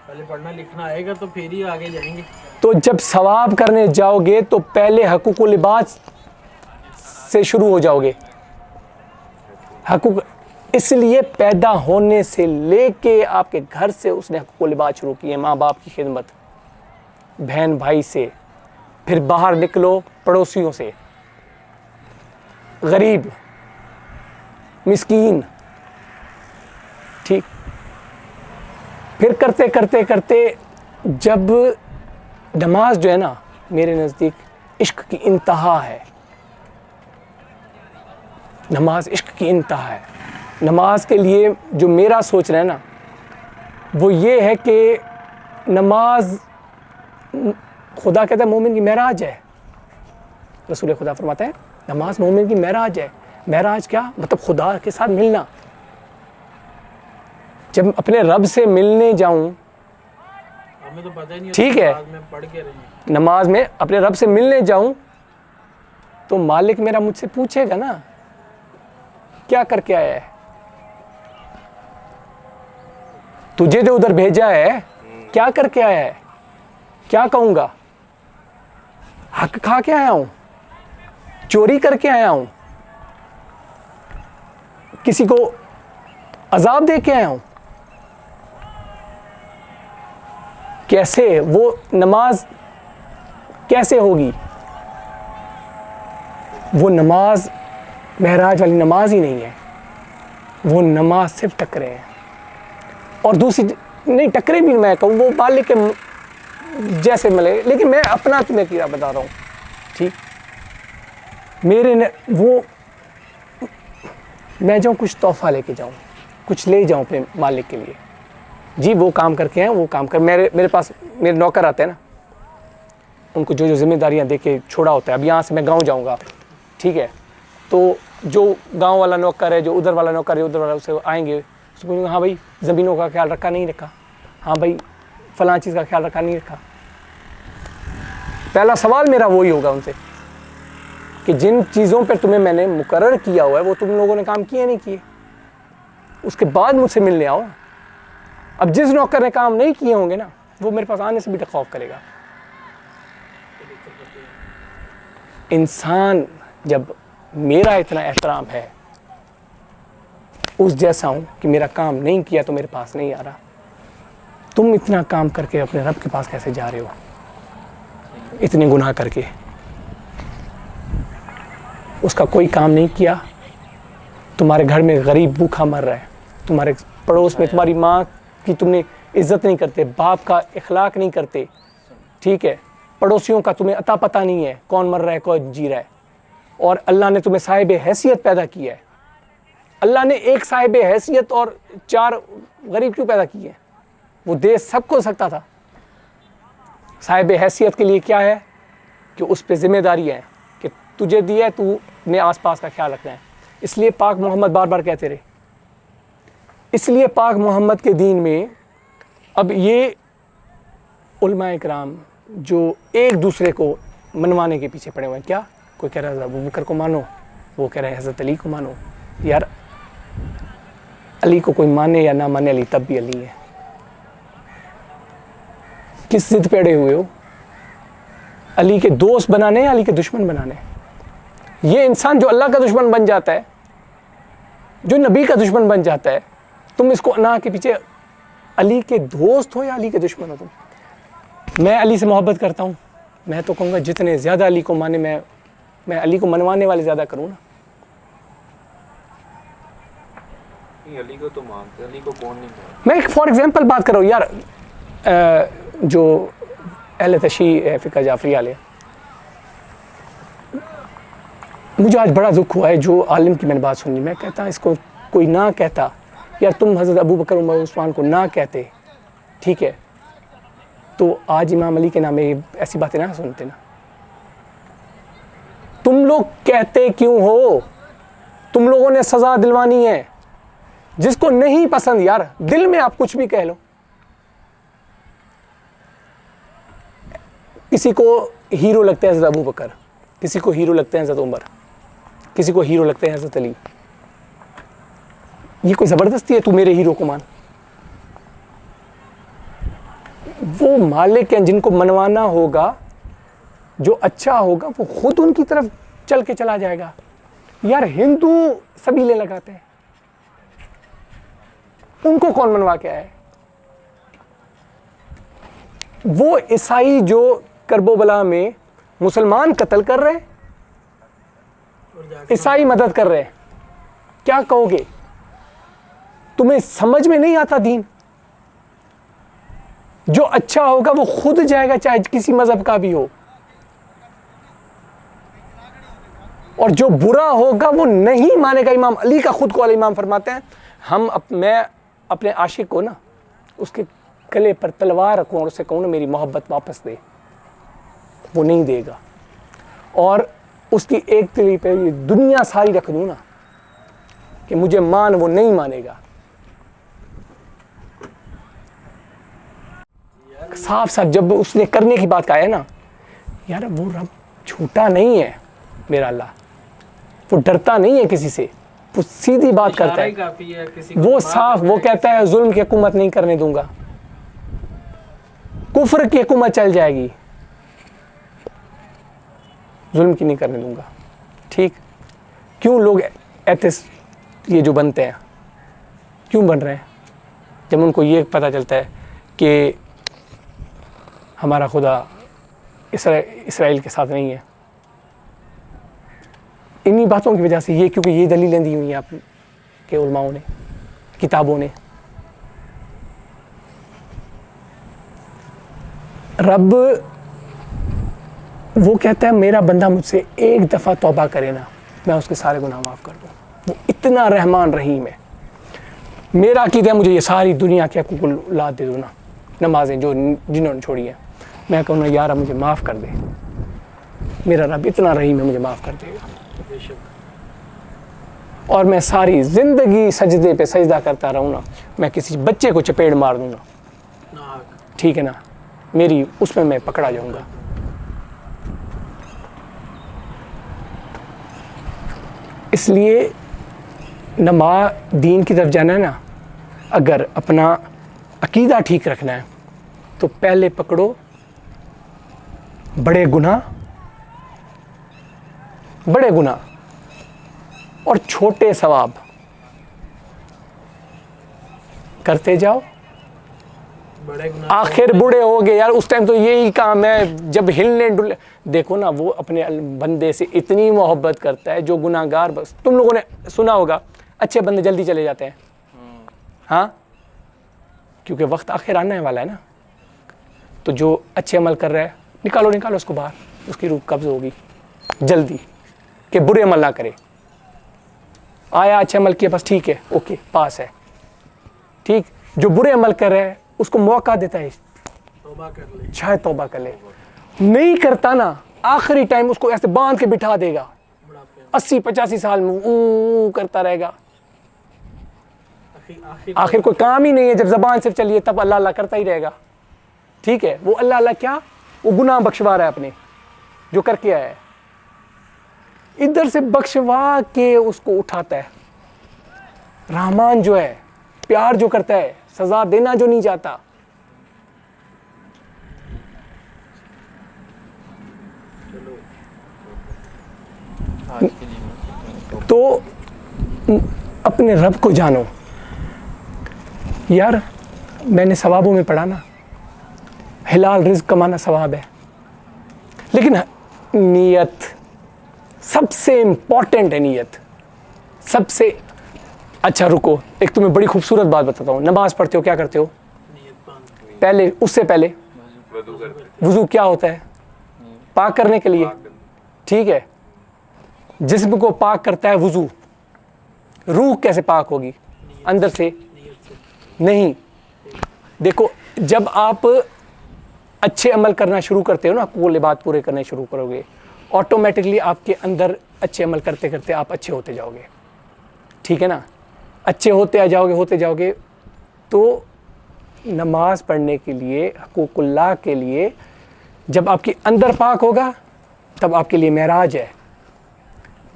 पहले पढ़ना लिखना आएगा तो फिर ही आगे जाएंगे। तो जब सवाब करने जाओगे तो पहले हकूकुल इबाद से शुरू हो जाओगे। हकूक इसलिए पैदा होने से लेके आपके घर से उसने हकूकुल इबाद शुरू किए, माँ बाप की खिदमत, बहन भाई से, फिर बाहर निकलो पड़ोसियों से, गरीब, मिस्कीन, ठीक। फिर करते करते करते जब नमाज जो है ना, मेरे नज़दीक इश्क की इंतहा है। नमाज इश्क की इंतहा है। नमाज के लिए जो मेरा सोच रहा है ना, वो ये है कि नमाज, खुदा कहता है मोमिन की महराज है। रसूल खुदा फरमाता है नमाज मोमिन की महराज है। महराज क्या मतलब? खुदा के साथ मिलना। जब अपने रब से मिलने जाऊं हमें तो पता ही नहीं ठीक है। बाद में पढ़ के रहेंगे। नमाज में अपने रब से मिलने जाऊं तो मालिक मेरा मुझसे पूछेगा ना, क्या करके आया है, तुझे जो उधर भेजा है क्या करके आया है, क्या कहूंगा, हक खा के आया हूं, चोरी करके आया हूं, किसी को अजाब दे के आया हूं। कैसे वो नमाज कैसे होगी? वो नमाज महराज वाली नमाज ही नहीं है, वो नमाज सिर्फ टकरे हैं। और दूसरी नहीं, टकरे भी मैं कहूँ वो मालिक के जैसे मिले, लेकिन मैं अपना तुम्हें कीड़ा बता रहा हूँ, ठीक। मेरे ने वो मैं जाऊँ कुछ तोहफा लेके जाऊँ, कुछ ले जाऊँ अपने मालिक के लिए, जी वो काम करके हैं, वो काम कर, मेरे पास मेरे नौकर आते हैं ना, उनको जो जो जिम्मेदारियां दे के छोड़ा होता है। अब यहाँ से मैं गांव जाऊँगा, ठीक है, तो जो गांव वाला नौकर है, जो उधर वाला नौकर है, उधर वाला, उससे आएंगे, उसको पूछूंगा हाँ भाई ज़मीनों का ख्याल रखा नहीं रखा, हाँ भाई फलां चीज़ का ख्याल रखा नहीं रखा। पहला सवाल मेरा वही होगा उनसे कि जिन चीज़ों पर तुम्हें मैंने मुकर्रर किया हुआ है वो तुम लोगों ने काम किए नहीं किए, उसके बाद मुझसे मिलने आओ। अब जिस नौकर ने काम नहीं किए होंगे ना, वो मेरे पास आने से भी खौफ करेगा। इंसान जब मेरा इतना एहतराम है उस जैसा हूं कि मेरा काम नहीं किया तो मेरे पास नहीं आ रहा, तुम इतना काम करके अपने रब के पास कैसे जा रहे हो, इतने गुनाह करके? उसका कोई काम नहीं किया, तुम्हारे घर में गरीब भूखा मर रहा है, तुम्हारे पड़ोस में तुम्हारी माँ की तुमने इज्जत नहीं करते, बाप का इखलाक नहीं करते, ठीक है, पड़ोसियों का तुम्हें अता पता नहीं है कौन मर रहा है कौन जी रहा है, और अल्लाह ने तुम्हें साहिब हैसियत पैदा किया है। अल्लाह ने एक साहिब हैसियत और 4 गरीब क्यों पैदा किए हैं? वो दे सबको सकता था। साहिब हैसियत के लिए क्या है कि उस पर जिम्मेदारी है कि तुझे दिया है, तू ने आसपास का ख्याल रखना है। इसलिए पाक मोहम्मद बार बार कहते रहे, इसलिए पाक मोहम्मद के दीन में अब ये उलमा इकराम जो एक दूसरे को मनवाने के पीछे पड़े हुए हैं, क्या कोई कह रहा है अबू बकर को मानो, वो कह रहे हैं हज़रत अली को मानो। यार अली को कोई माने या ना माने, अली तब भी अली है। किस जिद पे अड़े हुए हो? अली के दोस्त बनाने या अली के दुश्मन बनाने? ये इंसान जो अल्लाह का दुश्मन बन जाता है, जो नबी का दुश्मन बन जाता है, तुम इसको ना के पीछे अली के दोस्त हो या अली के दुश्मन हो तुम? मैं अली से मोहब्बत करता हूँ, मैं तो कहूँगा जितने ज़्यादा अली को माने, मैं अली को मनवाने वाले ज़्यादा करूँ ना। अली को तो मानते, अली को कौन नहीं मानता? मैं एक फॉर एग्जांपल बात कर रहा हूँ यार, जो अहले तशी फ़िक़्ह जाफ़री वाले, मुझे आज बड़ा दुख हुआ है जो आलिम की मैंने बात सुनी। मैं कहता इसको कोई ना कहता, यार तुम हज़रत अबू बकर उमर उस्मान को ना कहते, ठीक है, तो आज इमाम अली के नाम ऐसी बातें ना सुनते ना। तुम लोग कहते क्यों हो? तुम लोगों ने सज़ा दिलवानी है। जिसको नहीं पसंद, यार दिल में आप कुछ भी कह लो, किसी को हीरो लगता है हज़रत अबू बकर, किसी को हीरो लगते हैं हज़रत उमर, किसी को हीरो लगते हैं हज़रत अली। ये कोई ज़बरदस्ती है तू मेरे हीरो को मान? वो मालिक हैं जिनको मनवाना होगा, जो अच्छा होगा वो खुद उनकी तरफ चल के चला जाएगा। यार हिंदू सबीले लगाते हैं, उनको कौन मनवा के आया है? वो ईसाई जो करबला में मुसलमान कत्ल कर रहे हैं, ईसाई मदद कर रहे हैं, क्या कहोगे? तुम्हें समझ में नहीं आता दीन? जो अच्छा होगा वो खुद जाएगा, चाहे किसी मजहब का भी हो, और जो बुरा होगा वो नहीं मानेगा। इमाम अली का खुद को अल इमाम फरमाते हैं, मैं अपने आशिक को ना उसके गले पर तलवार रखूँ और उससे कहूँ ना मेरी मोहब्बत वापस दे, वो नहीं देगा। और उसकी एक तिली पे दुनिया सारी रख दूँ ना कि मुझे मान, वो नहीं मानेगा। साफ साफ जब उसने करने की बात कहा है ना, यार वो रब झूठा नहीं है मेरा अल्लाह, वो डरता नहीं है किसी से, वो सीधी बात करता इशारा ही है। काफी है, किसी को वो मार साफ करना वो है, कहता है जुल्म की हुकूमत नहीं करने दूंगा, कुफ्र की हुकूमत चल जाएगी, जुल्म की नहीं करने दूंगा। ठीक, क्यों लोग एथिस ये जो बनते हैं क्यों बन रहे हैं? जब उनको ये पता चलता है कि हमारा खुदा इसराइल के साथ नहीं है। इन्हीं बातों की वजह से ये, क्योंकि ये दलीलें दी हुई हैं आपके उलमाओं ने, किताबों ने। रब वो कहता है मेरा बंदा मुझसे एक दफ़ा तौबा करे ना, मैं उसके सारे गुनाह माफ़ कर दूँ। वो इतना रहमान रहीम है। मेरा अक़ीदा है मुझे ये सारी दुनिया के हकूक़ ला दे दो ना, नमाजें जो जिन्होंने छोड़ी हैं, मैं कहूँ ना यार मुझे माफ़ कर दे, मेरा रब इतना रहीम है, मुझे माफ़ कर देगा। बेशक। और मैं सारी ज़िंदगी सजदे पे सजदा करता रहूँ ना, मैं किसी बच्चे को चपेट मार दूँ ना, नाक। ठीक है ना, मेरी उसमें मैं पकड़ा जाऊँगा। इसलिए दीन की तरफ जाना है ना, अगर अपना अकीदा ठीक रखना है तो पहले पकड़ो बड़े गुनाह और छोटे सवाब करते जाओ। बड़े गुनाह आखिर बूढ़े हो गए यार, उस टाइम तो यही काम है, जब हिलने डुलने। देखो ना, वो अपने बंदे से इतनी मोहब्बत करता है जो गुनाहगार, बस तुम लोगों ने सुना होगा अच्छे बंदे जल्दी चले जाते हैं, हाँ, क्योंकि वक्त आखिर आने वाला है ना। तो जो अच्छे अमल कर रहा है, निकालो उसको बाहर, उसकी रूह कब्ज होगी जल्दी, कि बुरे अमल ना करे। आया अच्छे अमल किया, बस ठीक है, ओके, पास है। ठीक, जो बुरे अमल कर रहा है उसको मौका देता है, तौबा कर ले। शायद तौबा कर ले। नहीं करता ना, आखिरी टाइम उसको ऐसे बांध के बिठा देगा, बुढ़ापे में। 80-85 साल में ऊ करता रहेगा। आखिर आखिर कोई काम ही नहीं है, जब जबान सिर्फ चलिए तब अल्लाह अल्लाह करता ही रहेगा। ठीक है, वो अल्लाह अल्लाह क्या, वो गुनाह बख्शवा रहा है अपने जो करके आया है, इधर से बख्शवा के उसको उठाता है। रहमान जो है, प्यार जो करता है, सजा देना जो नहीं चाहता। तो अपने रब को जानो यार। मैंने सवाबों में पढ़ा ना, हिलाल रिज़्क कमाना सवाब है, लेकिन नीयत सबसे इम्पॉर्टेंट है। नीयत सबसे अच्छा। रुको, एक तुम्हें बड़ी खूबसूरत बात बताता हूँ। नमाज पढ़ते हो, क्या करते हो? नियत बांध। पहले, उससे पहले वज़ू करते वुज़ू क्या होता है? पाक करने के लिए, ठीक है। जिस्म को पाक करता है वुज़ू। रूह कैसे पाक होगी? अंदर से नियत से। नहीं। देखो, जब आप अच्छे अमल करना शुरू करते हो ना, कुल इबादत पूरे करने शुरू करोगे, ऑटोमेटिकली आपके अंदर अच्छे अमल करते करते आप अच्छे होते जाओगे, ठीक है ना। अच्छे होते जाओगे तो नमाज पढ़ने के लिए, हकूकुल्लाह के लिए, जब आपके अंदर पाक होगा तब आपके लिए मेराज है।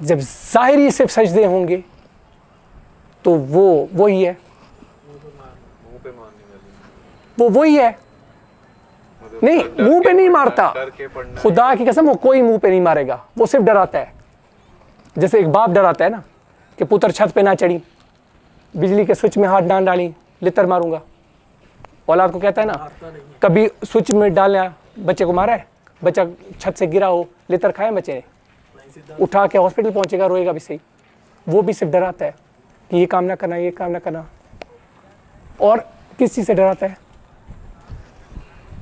जब ज़ाहिरी सिर्फ सजदे होंगे तो वो वही है, मुंह पे मारने वाली, वो वही है। मतलब नहीं, डर मुंह के पे नहीं पढ़ना, मारता, डर के पढ़ना खुदा की कसम वो कोई मुंह पे नहीं मारेगा, वो सिर्फ डराता है। जैसे एक बाप डराता है ना कि पुत्र छत पे ना चढ़ी, बिजली के स्विच में हाथ डाल डाली, लितर मारूंगा। औलाद को कहता है ना, मारता नहीं है। कभी स्विच में डालना, बच्चे को मारा है, बच्चा छत से गिरा हो, लितर खाए बच्चे ने, नहीं सीधा। उठा के हॉस्पिटल पहुंचेगा, रोएगा भी सही। वो भी सिर्फ डराता है कि ये काम ना करना, ये काम ना करना। और किस चीज़ से डराता है?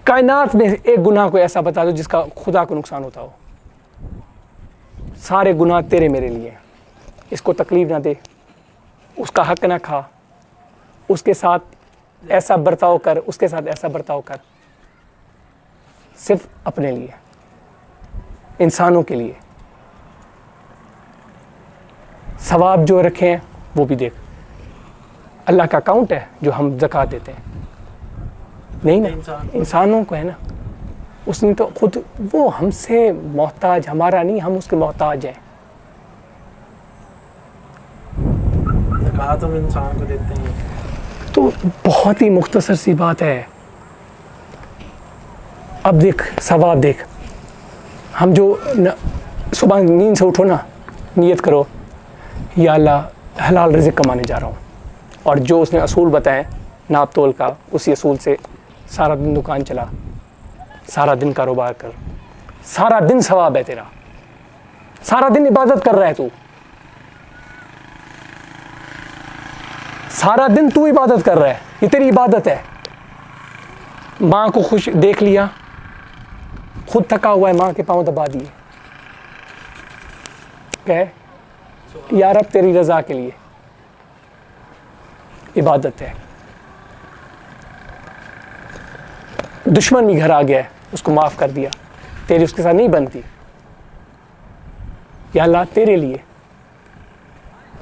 कायनात में एक गुनाह को ऐसा बता दो जिसका खुदा को नुकसान होता हो। सारे गुनाह तेरे मेरे लिए, इसको तकलीफ ना दे, उसका हक ना खा, उसके साथ ऐसा बर्ताव कर, उसके साथ ऐसा बर्ताव कर, सिर्फ अपने लिए, इंसानों के लिए। सवाब जो रखे हैं वो भी देख, अल्लाह का अकाउंट है जो हम ज़कात देते हैं, नहीं ना, इंसान इंसानों को है ना। उसने तो खुद, वो हमसे मोहताज, हमारा नहीं, हम उसके मोहताज हैं। कहा तुम इंसान को देते हैं। तो बहुत ही मुख्तसर सी बात है। अब देख सवाब देख, हम जो सुबह नींद से उठो ना, नियत करो या अल्लाह हलाल रिज़्क़ कमाने जा रहा हूँ, और जो उसने असूल बताए नाप तोल का, उसी असूल से सारा दिन दुकान चला, सारा दिन कारोबार कर, सारा दिन सवाब है तेरा, सारा दिन इबादत कर रहा है तू, सारा दिन तू इबादत कर रहा है, ये तेरी इबादत है। माँ को खुश देख लिया, खुद थका हुआ है, माँ के पाँव दबा दिए, कहे यार अब तेरी रज़ा के लिए, इबादत है। दुश्मन भी घर आ गया है, उसको माफ़ कर दिया, तेरी उसके साथ नहीं बनती, या अल्लाह तेरे लिए।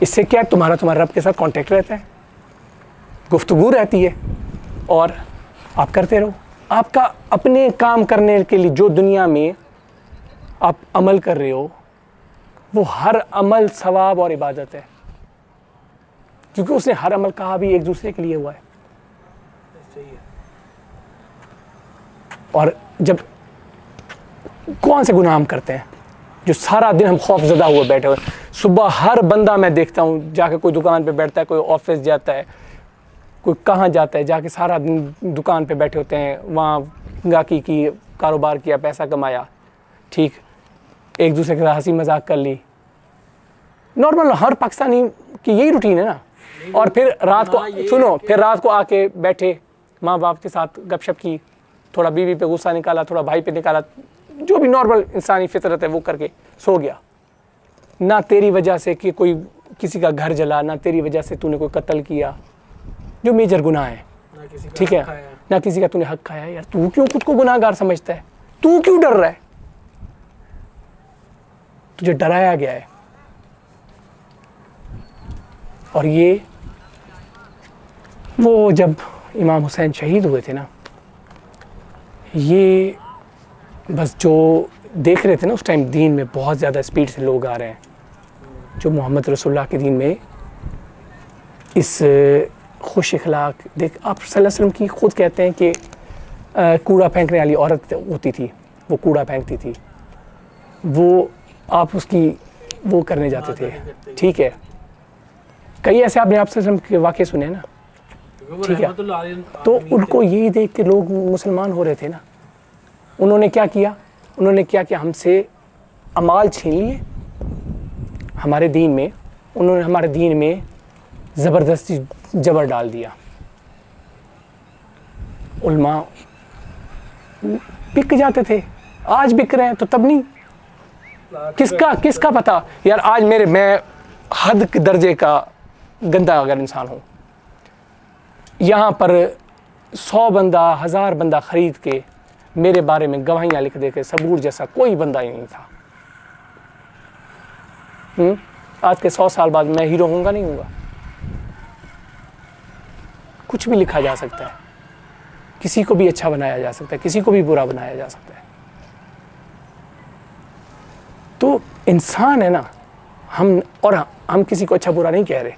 इससे क्या, तुम्हारा रब के साथ कांटेक्ट रहता है, गुफ्तगू रहती है, और आप करते रहो। आपका अपने काम करने के लिए जो दुनिया में आप अमल कर रहे हो, वो हर अमल सवाब और इबादत है, क्योंकि उसने हर अमल कहा भी एक दूसरे के लिए हुआ है। सही है। और जब कौन से गुनाह हम करते हैं जो सारा दिन हम खौफजदा हुए बैठे हुए, सुबह हर बंदा मैं देखता हूँ जाके कोई दुकान पे बैठता है, कोई ऑफिस जाता है, कोई कहाँ जाता है, जाके सारा दिन दुकान पे बैठे होते हैं, वहाँ गाकी की, कारोबार किया, पैसा कमाया, ठीक, एक दूसरे के साथ हंसी मजाक कर ली, नॉर्मल हर पाकिस्तानी की यही रूटीन है ना। और फिर रात को सुनो, फिर रात को आके बैठे, माँ बाप के साथ गपशप की, थोड़ा बीवी पे गुस्सा निकाला, थोड़ा भाई पे निकाला, जो भी नॉर्मल इंसानी फितरत है वो करके सो गया। ना तेरी वजह से कि कोई किसी का घर जला, ना तेरी वजह से तूने कोई कत्ल किया, जो मेजर गुनाह है, ठीक है, ना किसी का तूने हक खाया। यार तू क्यों खुद को गुनाहगार समझता है? तू क्यों डर रहा है? तुझे डराया गया है। और ये वो जब इमाम हुसैन शहीद हुए थे ना, ये बस जो देख रहे थे ना उस टाइम, दीन में बहुत ज़्यादा स्पीड से लोग आ रहे हैं, जो मोहम्मद रसूलुल्लाह के दीन में इस खुश इखलाक, देख आप सल्लल्लाहु अलैहि वसल्लम की खुद कहते हैं कि कूड़ा फेंकने वाली औरत होती थी, वो कूड़ा फेंकती थी, वो आप उसकी वो करने जाते थे, ठीक है। कई ऐसे आपने आपसे के वाक़े सुने ना, ठीक है। तो उनको यही देख के लोग मुसलमान हो रहे थे ना। उन्होंने क्या किया? उन्होंने क्या किया? हमसे अमाल छीन लिए हमारे दीन में। उन्होंने हमारे दीन में ज़बरदस्ती जबर डाल दिया। उल्मा बिक जाते थे, आज बिक रहे हैं, तो तब नहीं। किसका पता यार, आज मैं हद के दर्जे का गंदा अगर इंसान हूँ, यहाँ पर 100 बंदा 1000 बंदा ख़रीद के मेरे बारे में गवाहियाँ लिख दे के, सबूर जैसा कोई बंदा ही नहीं था। आज के 100 साल बाद मैं हीरो हूँगा नहीं हूँगा? कुछ भी लिखा जा सकता है, किसी को भी अच्छा बनाया जा सकता है, किसी को भी बुरा बनाया जा सकता है। तो इंसान है ना, हम किसी को अच्छा बुरा नहीं कह रहे,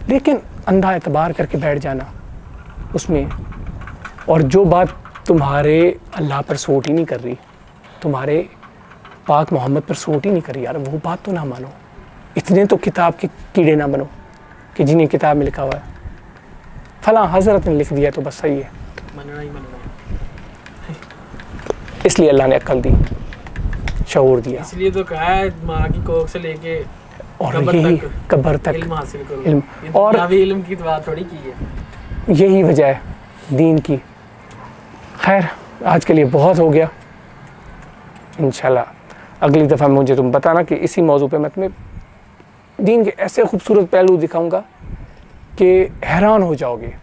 लेकिन अंधा एतबार करके बैठ जाना उसमें, और जो बात तुम्हारे अल्लाह पर सूट ही नहीं कर रही, तुम्हारे पाक मोहम्मद पर सूट ही नहीं कर रही, यार वो बात तो ना मानो। इतने तो किताब के कीड़े ना बनो कि जिन्हें किताब में लिखा हुआ है फलां हज़रत ने लिख दिया तो बस सही है, मनना ही मनना। इसलिए अल्लाह ने अक्ल दी, शऊर दिया, इसलिए तो कहा है माँ की कोख से लेके और यही कब्र तक इल्म हासिल करो। इल्म, और अभी इल्म की तो बात थोड़ी की है, यही वजह है दीन की। खैर आज के लिए बहुत हो गया, इंशाल्लाह अगली दफ़ा मुझे तुम बताना कि इसी मौजू पे मैं तुम्हें दीन के ऐसे खूबसूरत पहलू दिखाऊंगा कि हैरान हो जाओगे।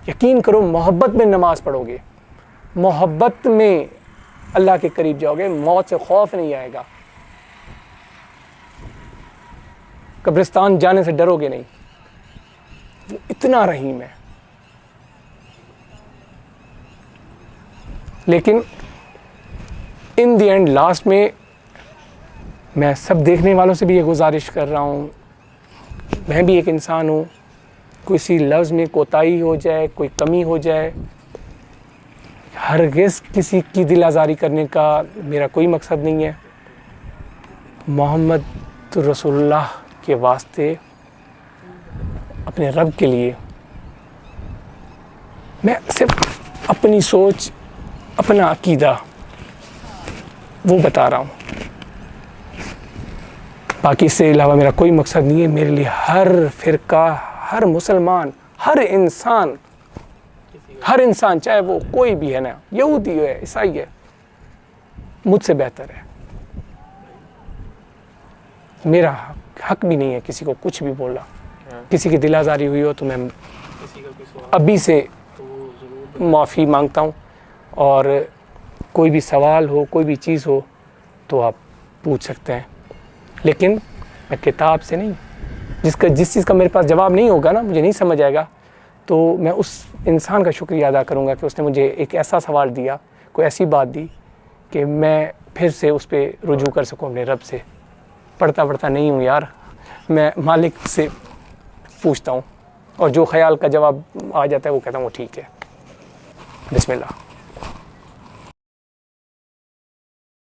यकीन करो, मोहब्बत में नमाज़ पढ़ोगे, मोहब्बत में अल्लाह के करीब जाओगे, मौत से खौफ नहीं आएगा, कब्रिस्तान जाने से डरोगे नहीं। वो इतना रहीम है, लेकिन इन द एंड लास्ट में मैं सब देखने वालों से भी ये गुजारिश कर रहा हूँ, मैं भी एक इंसान हूँ, किसी लफ्ज़ में कोताही हो जाए, कोई कमी हो जाए, हरगिज़ किसी की दिल आज़ारी करने का मेरा कोई मकसद नहीं है। मोहम्मद रसूलुल्लाह के वास्ते, अपने रब के लिए मैं सिर्फ अपनी सोच, अपना अकीदा वो बता रहा हूँ। बाकी इससे अलावा मेरा कोई मकसद नहीं है। मेरे लिए हर फ़िरका, हर मुसलमान, हर इंसान चाहे वो कोई भी है ना, यहूदी है, ईसाई है, मुझसे बेहतर है। मेरा हक भी नहीं है किसी को कुछ भी बोलना। किसी की दिल आज़ारी हुई हो तो मैं अभी से माफ़ी मांगता हूँ, और कोई भी सवाल हो, कोई भी चीज़ हो तो आप पूछ सकते हैं, लेकिन मैं किताब से नहीं। जिस चीज़ का मेरे पास जवाब नहीं होगा ना, मुझे नहीं समझ आएगा, तो मैं उस इंसान का शुक्रिया अदा करूँगा कि उसने मुझे एक ऐसा सवाल दिया, कोई ऐसी बात दी कि मैं फिर से उस पर रुजू कर सकूँ अपने रब से। पढ़ता नहीं हूँ यार, मैं मालिक से पूछता हूँ, और जो ख्याल का जवाब आ जाता है वो कहता हूँ वो ठीक है। बिस्मिल्लाह।